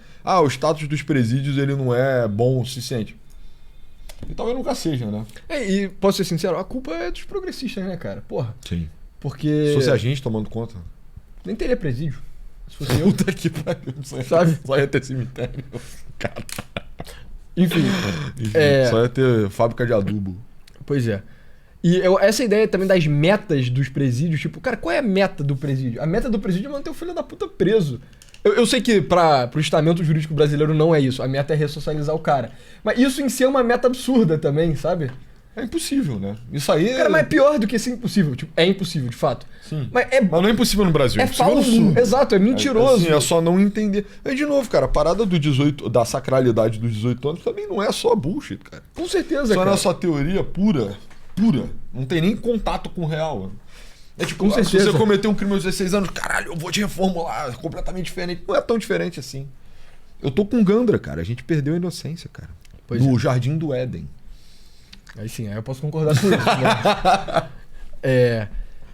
o status dos presídios ele não é bom o suficiente. E talvez nunca seja, né? E posso ser sincero, a culpa é dos progressistas, né, cara? Porra. Sim. Porque Se fosse a gente tomando conta. nem teria presídio. Se fosse eu, Puta que pariu. Sabe? Só ia ter cemitério. Cara. enfim. Só ia ter fábrica de adubo. Pois é. E essa ideia também das metas dos presídios, tipo, cara, qual é a meta do presídio? A meta do presídio é manter o filho da puta preso. Eu sei que pro estamento jurídico brasileiro não é isso. A meta é ressocializar o cara. Mas isso em si é uma meta absurda também, sabe? É impossível, né? Isso aí Cara, mas é pior do que ser impossível. Tipo, é impossível, de fato. Sim. Mas não é impossível no Brasil. é impossível no falso. mundo. Exato, é mentiroso. É só não entender. Aí, de novo, cara, a parada da sacralidade dos 18 anos também não é só bullshit, cara. Com certeza, Só cara. não é só teoria pura. Não tem nem contato com o real. É tipo, Com se certeza. você cometer um crime aos 16 anos, caralho, eu vou te reformular, é completamente diferente. Não é tão diferente assim. Eu tô com Gandra, cara. A gente perdeu a inocência, cara. Pois no Jardim do Éden. Aí sim, aí eu posso concordar com isso. Né?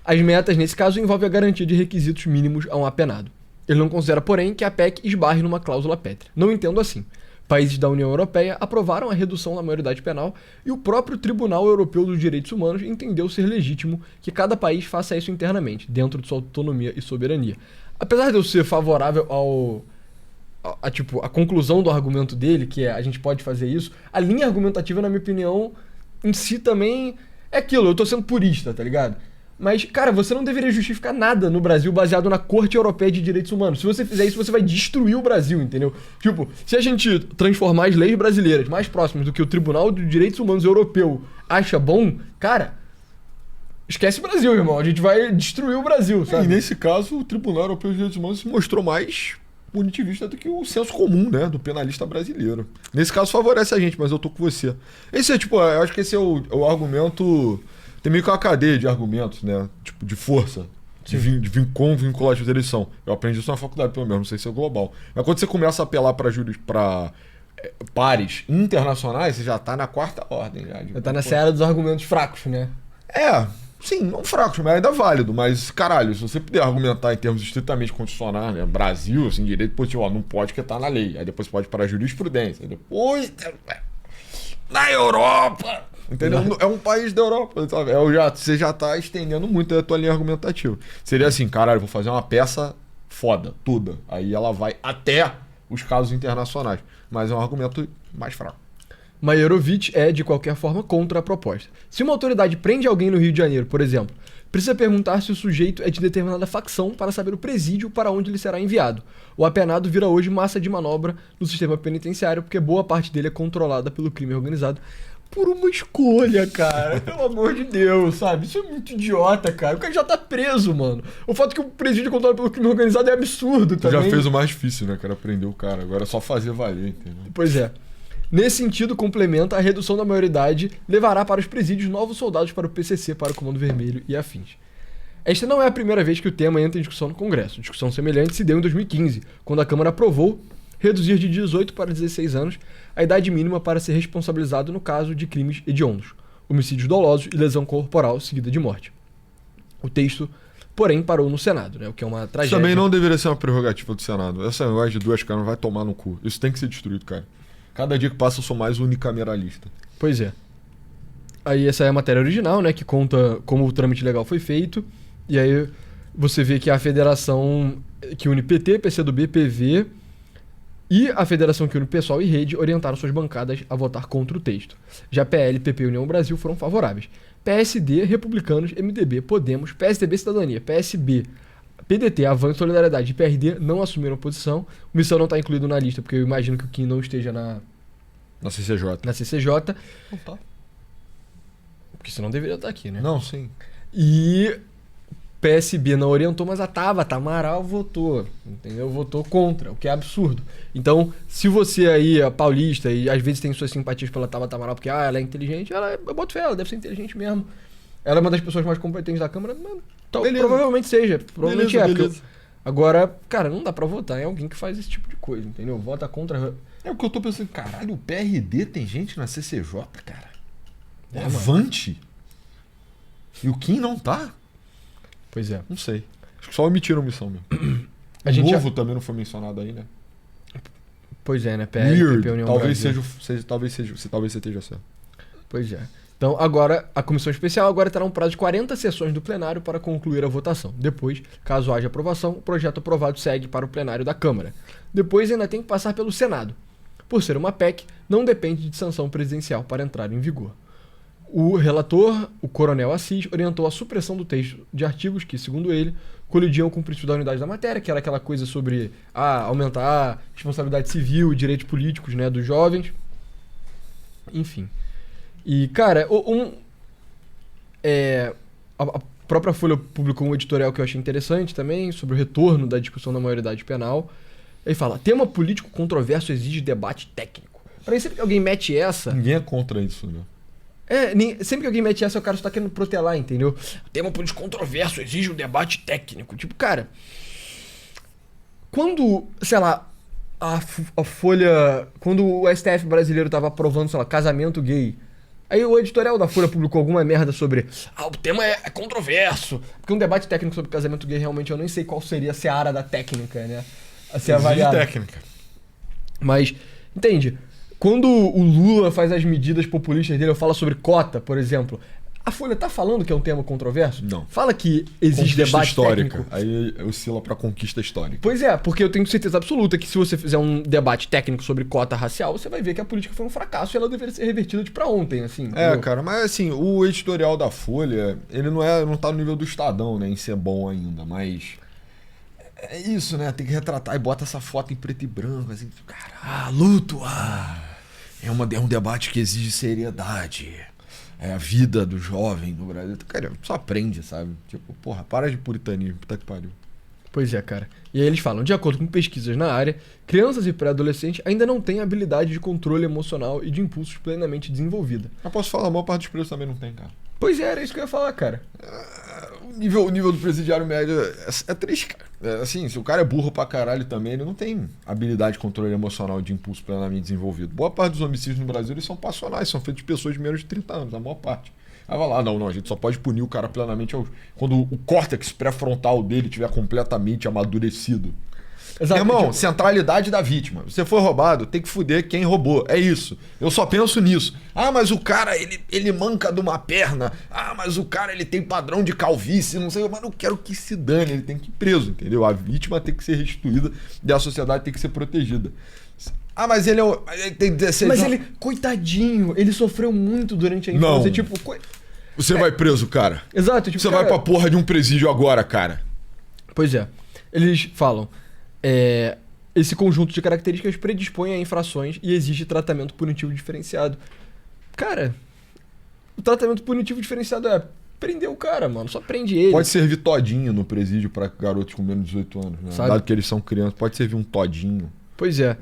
As metas, nesse caso, envolvem a garantia de requisitos mínimos a um apenado. Ele não considera, porém, que a PEC esbarre numa cláusula pétrea. Não entendo assim. Países da União Europeia aprovaram a redução da maioridade penal e o próprio Tribunal Europeu dos Direitos Humanos entendeu ser legítimo que cada país faça isso internamente, dentro de sua autonomia e soberania. Apesar de eu ser favorável a conclusão do argumento dele, que é a gente pode fazer isso, a linha argumentativa, na minha opinião, em si também é aquilo, eu tô sendo purista, tá ligado? Mas, cara, você não deveria justificar nada no Brasil baseado na Corte Europeia de Direitos Humanos. Se você fizer isso, você vai destruir o Brasil, entendeu? Tipo, se a gente transformar as leis brasileiras mais próximas do que o Tribunal de Direitos Humanos Europeu acha bom, cara, esquece o Brasil, irmão. A gente vai destruir o Brasil, sabe? E nesse caso, o Tribunal Europeu dos Direitos Humanos se mostrou mais punitivista do que o senso comum, né, do penalista brasileiro. Nesse caso favorece a gente, mas eu tô com você. Esse é, tipo, eu acho que esse é o argumento... Tem meio que uma cadeia de argumentos, né, tipo, de força, com vinculativo da eleição. Eu aprendi isso na faculdade, pelo menos, não sei se é global. Mas quando você começa a apelar para pares internacionais, você já tá na quarta ordem. Já tá na seara dos argumentos fracos, né? Sim, não fracos, mas ainda válido. Mas, caralho, se você puder argumentar em termos estritamente constitucionais, né? Brasil, assim, direito positivo, não pode porque tá na lei. Aí depois pode para a jurisprudência. Aí depois, na Europa! Entendeu? É um país da Europa, sabe? Você já tá estendendo muito a tua linha argumentativa. Seria assim, caralho, vou fazer uma peça foda, toda. Aí ela vai até os casos internacionais. Mas é um argumento mais fraco. Maierovic é, de qualquer forma, contra a proposta. Se uma autoridade prende alguém no Rio de Janeiro, por exemplo, precisa perguntar se o sujeito é de determinada facção para saber o presídio para onde ele será enviado. O apenado vira hoje massa de manobra no sistema penitenciário, porque boa parte dele é controlada pelo crime organizado por uma escolha, cara. Pelo amor de Deus, sabe? Isso é muito idiota, cara. O cara já tá preso, mano. O fato que o presídio é controlado pelo crime organizado é absurdo Tu também. já fez o mais difícil, né, cara? Prender o cara. Agora é só fazer valer, entendeu? Pois é. Nesse sentido, complementa, a redução da maioridade levará para os presídios novos soldados para o PCC, para o Comando Vermelho e afins. Esta não é a primeira vez que o tema entra em discussão no Congresso. Discussão semelhante se deu em 2015, quando a Câmara aprovou reduzir de 18 para 16 anos a idade mínima para ser responsabilizado no caso de crimes hediondos, homicídios dolosos e lesão corporal seguida de morte. O texto, porém, parou no Senado, né, o que é uma Isso tragédia. também não deveria ser uma prerrogativa do Senado. Essa negócio de 2 câmaras vai tomar no cu. Isso tem que ser destruído, cara. Cada dia que passa eu sou mais unicameralista. Pois é. Aí essa é a matéria original, né, que conta como o trâmite legal foi feito. E aí você vê que a federação que une PT, PCdoB, PV e a federação que une PSOL e Rede orientaram suas bancadas a votar contra o texto. Já PL, PP e União Brasil foram favoráveis. PSD, Republicanos, MDB, Podemos, PSDB, Cidadania, PSB, PDT, Avante, Solidariedade e PRD não assumiram posição. O Missão não está incluído na lista, porque eu imagino que o Kim não esteja na CCJ. CCJ. Não tá. Porque senão deveria estar aqui, né? Não, sim. E PSB não orientou, mas a Tabata Amaral votou, entendeu? Votou contra, o que é absurdo. Então, se você aí é paulista e às vezes tem suas simpatias pela Tabata Amaral, porque ela é inteligente, eu boto fé, ela deve ser inteligente mesmo. Ela é uma das pessoas mais competentes da Câmara, mano, então, provavelmente seja, provavelmente beleza, é. beleza. Agora, cara, não dá pra votar em alguém que faz esse tipo de coisa, entendeu? Vota contra... É o que eu tô pensando, caralho, o PRD tem gente na CCJ, cara. O É, mano. Avante. E o Kim não tá? Pois é. Não sei. Acho que só omitiram missão mesmo. A O gente novo também não foi mencionado aí, né? Pois é, né? PL, PP, União Talvez Brasil. talvez você esteja certo. Pois é. Então, agora, a comissão especial agora terá um prazo de 40 sessões do plenário para concluir a votação. Depois, caso haja aprovação, o projeto aprovado segue para o plenário da Câmara. Depois, ainda tem que passar pelo Senado. Por ser uma PEC, não depende de sanção presidencial para entrar em vigor. O relator, o coronel Assis, orientou a supressão do texto de artigos que, segundo ele, colidiam com o princípio da unidade da matéria, que era aquela coisa sobre aumentar a responsabilidade civil e direitos políticos, né, dos jovens. Enfim. E, cara, a própria Folha publicou um editorial que eu achei interessante também, sobre o retorno da discussão da maioridade penal. Ele fala, tema político controverso exige debate técnico. Pra mim, sempre que alguém mete essa... Ninguém é contra isso, né? Sempre que alguém mete essa, o cara só tá querendo protelar, entendeu? Tema político controverso exige um debate técnico. Tipo, cara... Quando, sei lá, a Folha... Quando o STF brasileiro tava aprovando, sei lá, casamento gay... Aí o editorial da Folha publicou alguma merda sobre o tema é controverso. Porque um debate técnico sobre casamento gay, realmente, eu nem sei qual seria a seara da técnica, né? A ser avaliada. técnica. Mas, entende? Quando o Lula faz as medidas populistas dele, eu falo sobre cota, por exemplo. A Folha tá falando que é um tema controverso? Não. Fala que existe Conquista debate histórica. técnico. Aí oscila pra conquista histórica. Pois é, porque eu tenho certeza absoluta que se você fizer um debate técnico sobre cota racial, você vai ver que a política foi um fracasso e ela deveria ser revertida de pra ontem, assim. entendeu? Cara, mas assim, o editorial da Folha, ele não tá no nível do Estadão, né, em ser bom ainda, mas... É isso, né, tem que retratar e bota essa foto em preto e branco, assim, cara, luto, é um debate que exige seriedade. É a vida do jovem no Brasil. Cara, só aprende, sabe? Tipo, porra, para de puritanismo, puta que pariu. Pois é, cara. E aí eles falam, de acordo com pesquisas na área, crianças e pré-adolescentes ainda não têm habilidade de controle emocional e de impulsos plenamente desenvolvida. Mas posso falar, a maior parte dos presos também não tem, cara. Pois é, era isso que eu ia falar, cara. O nível do presidiário médio é triste, cara. Assim, se o cara é burro pra caralho também, ele não tem habilidade de controle emocional e de impulso plenamente desenvolvido. Boa parte dos homicídios no Brasil, eles são passionais, são feitos de pessoas de menos de 30 anos, a maior parte. Aí vai lá, não, a gente só pode punir o cara plenamente quando o córtex pré-frontal dele estiver completamente amadurecido. Exato, Irmão, tipo- centralidade da vítima. Você foi roubado, tem que fuder quem roubou. É isso. Eu só penso nisso. Ah, mas o cara, ele manca de uma perna. Ah, mas o cara, ele tem padrão de calvície. Não sei, mas não quero que se dane. Ele tem que ir preso, entendeu? A vítima tem que ser restituída e a sociedade tem que ser protegida. Ah, mas ele tem 16 Mas anos. ele, coitadinho, ele sofreu muito durante a infância. Não. Tipo, Você vai preso, cara. exato, tipo, Você cara, vai pra porra de um presídio agora, cara. Pois é. Eles falam, esse conjunto de características predispõe a infrações e exige tratamento punitivo diferenciado. Cara, o tratamento punitivo diferenciado é prender o cara, mano. Só prende ele. Pode servir todinho no presídio pra garotos com menos de 18 anos, né? Sabe? Dado que eles são crianças, pode servir um todinho. Pois é.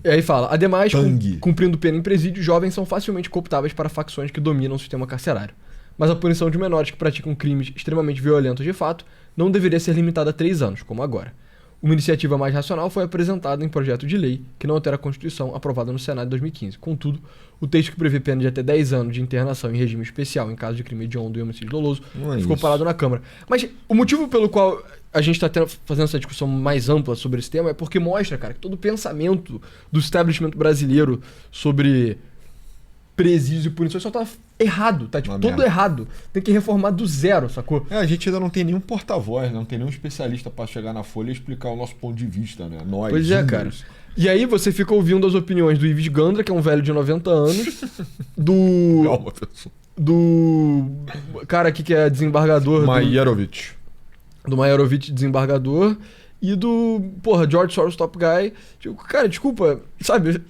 E aí fala, ademais, Tangue. cumprindo pena em presídio, jovens são facilmente cooptáveis para facções que dominam o sistema carcerário. Mas a punição de menores que praticam crimes extremamente violentos de fato não deveria ser limitada a 3 anos, como agora. Uma iniciativa mais racional foi apresentada em projeto de lei que não altera a Constituição, aprovada no Senado em 2015. Contudo, o texto que prevê pena de até 10 anos de internação em regime especial em caso de crime hediondo e homicídio doloso Não é ficou isso. parado na Câmara. Mas o motivo pelo qual a gente está fazendo essa discussão mais ampla sobre esse tema é porque mostra, cara, que todo o pensamento do establishment brasileiro sobre presídios e punições só tá errado, tá tipo Uma todo merda. errado. Tem que reformar do zero, sacou? A gente ainda não tem nenhum porta-voz, né? Não tem nenhum especialista pra chegar na Folha e explicar o nosso ponto de vista, né? Nós, Pois é, cara. índios. E aí você fica ouvindo as opiniões do Ives Gandra, que é um velho de 90 anos, do Calma, pessoal. do cara aqui que é desembargador Maierovitch. do Maierovitch, desembargador, e do, porra, George Soros Top Guy. Tipo, cara, desculpa, sabe?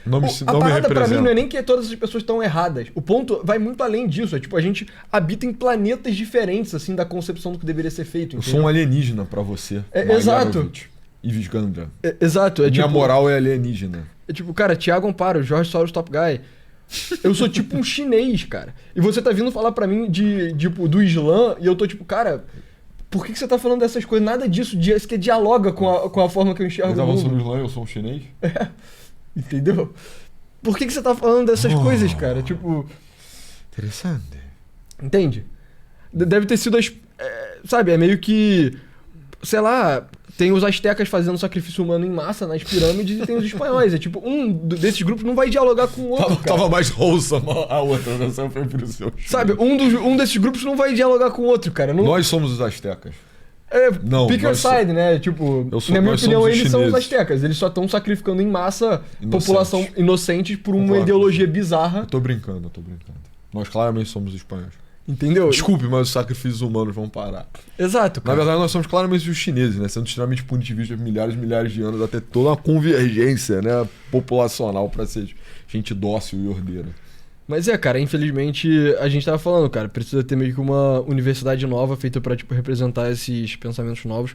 Não me, A não me parada pra mim representa. não é nem que todas as pessoas estão erradas. O ponto vai muito além disso. É tipo, a gente habita em planetas diferentes, assim, da concepção do que deveria ser feito. Eu Entendeu? sou um alienígena pra você. É, Maierovitch. Ives Gandra. Exato. É Minha tipo, moral é alienígena. é tipo, cara, Thiago Amparo, George Soros Top Guy. Eu sou tipo um chinês, cara. E você tá vindo falar pra mim tipo, do Islã, e eu tô tipo, cara, por que você tá falando dessas coisas? Nada disso que dialoga com a forma que eu enxergo Mas o tava sobre o mundo. Islã, eu sou um chinês? Entendeu? Por que você tá falando dessas Oh. coisas, cara? Tipo, Interessante. entende? Deve ter sido sabe, é meio que, sei lá, tem os astecas fazendo sacrifício humano em massa nas pirâmides e tem os espanhóis. É tipo, desses grupos não vai dialogar com o outro, cara. Tava mais wholesome a outra versão, foi pro seu. Sabe, um desses grupos não vai dialogar com o outro, cara. Não, Nós somos os astecas. não, pick your nós side, né? Tipo, na minha nós opinião, somos os eles são os chineses. astecas. Eles só estão sacrificando em massa Inocentes. população inocente por uma Concordo. ideologia bizarra. Eu tô brincando. Nós claramente somos os espanhóis. Entendeu? Desculpe, mas os sacrifícios humanos vão parar. Exato, Na cara. verdade, nós somos claramente os chineses, né? Sendo extremamente punitivistas por milhares e milhares de anos, até toda uma convergência, né, populacional pra ser gente dócil e ordeira. Mas cara, infelizmente, a gente tava falando, cara, precisa ter meio que uma universidade nova feita pra, tipo, representar esses pensamentos novos.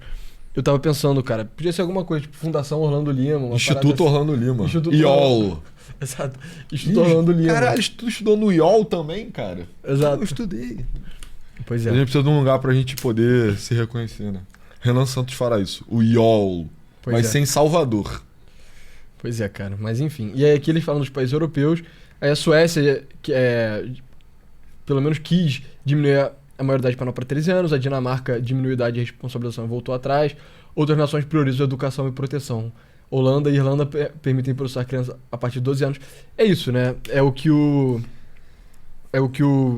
Eu tava pensando, cara, podia ser alguma coisa, tipo, Fundação Orlando Lima, uma Instituto parada Orlando Lima. Instituto IOL. assim. Exato. Instituto Orlando Lima. Caralho, tu estudou no IOL também, cara? Exato. Eu estudei. Pois A é. gente precisa de um lugar pra gente poder se reconhecer, né? Renan Santos fará isso. O IOL. Pois Mas é. sem Salvador. Pois é, cara. Mas enfim. E aí aqui eles falam dos países europeus. Aí a Suécia, que pelo menos quis diminuir a maioridade penal para 13 anos. A Dinamarca diminuiu a idade de responsabilização e voltou atrás. Outras nações priorizam a educação e proteção. Holanda e Irlanda permitem processar crianças a partir de 12 anos. É isso, né? É o que o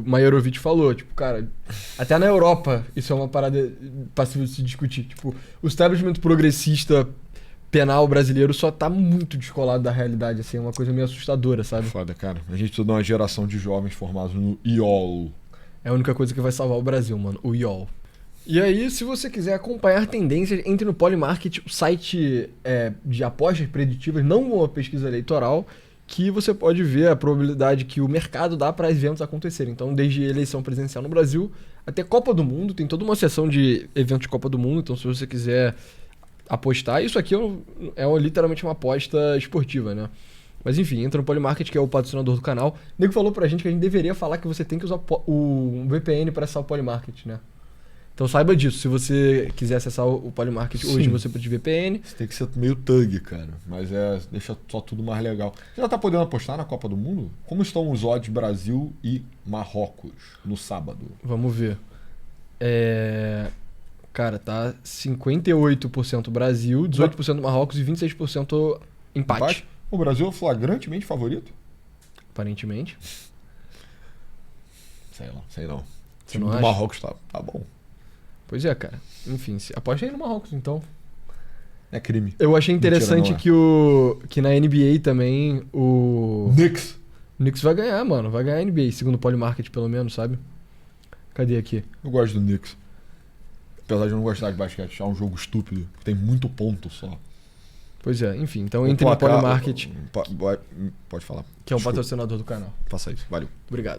Maierovitch falou. Tipo, cara, até na Europa isso é uma parada passível de se discutir. Tipo, o establishment progressista penal brasileiro só tá muito descolado da realidade, assim, é uma coisa meio assustadora, sabe? Foda, cara. A gente precisa de uma geração de jovens formados no IOL. É a única coisa que vai salvar o Brasil, mano, o IOL. E aí, se você quiser acompanhar tendências, entre no Polymarket, o site de apostas preditivas, não uma pesquisa eleitoral, que você pode ver a probabilidade que o mercado dá para eventos acontecerem. Então, desde eleição presidencial no Brasil até Copa do Mundo, tem toda uma seção de eventos de Copa do Mundo, então se você quiser apostar, isso aqui literalmente uma aposta esportiva, né? Mas enfim, entra no Polymarket, que é o patrocinador do canal. O nego falou pra gente que a gente deveria falar que você tem que usar o VPN para acessar o Polymarket, né? Então saiba disso, se você quiser acessar o Polymarket hoje, Sim. você precisa de VPN. Você tem que ser meio thug, cara. Mas deixa só tudo mais legal. Você já tá podendo apostar na Copa do Mundo? Como estão os odds Brasil e Marrocos no sábado? Vamos ver. Cara, tá 58% Brasil, 18% Marrocos e 26% empate. O Brasil é flagrantemente favorito? Aparentemente. Sei não. O Você time não do acha? Marrocos tá bom. Pois é, cara. Enfim, aposta aí no Marrocos, então. É crime. Eu achei interessante Mentira, não é. que na NBA também o Knicks. vai ganhar, mano. Vai ganhar a NBA, segundo o Polymarket, pelo menos, sabe? Cadê aqui? Eu gosto do Knicks. Apesar de eu não gostar de basquete, é um jogo estúpido. Tem muito ponto só. Pois é, enfim. Então O entre no placar- Polymarket, Pode falar. que é um Desculpa. patrocinador do canal. Faça isso. Valeu. Obrigado.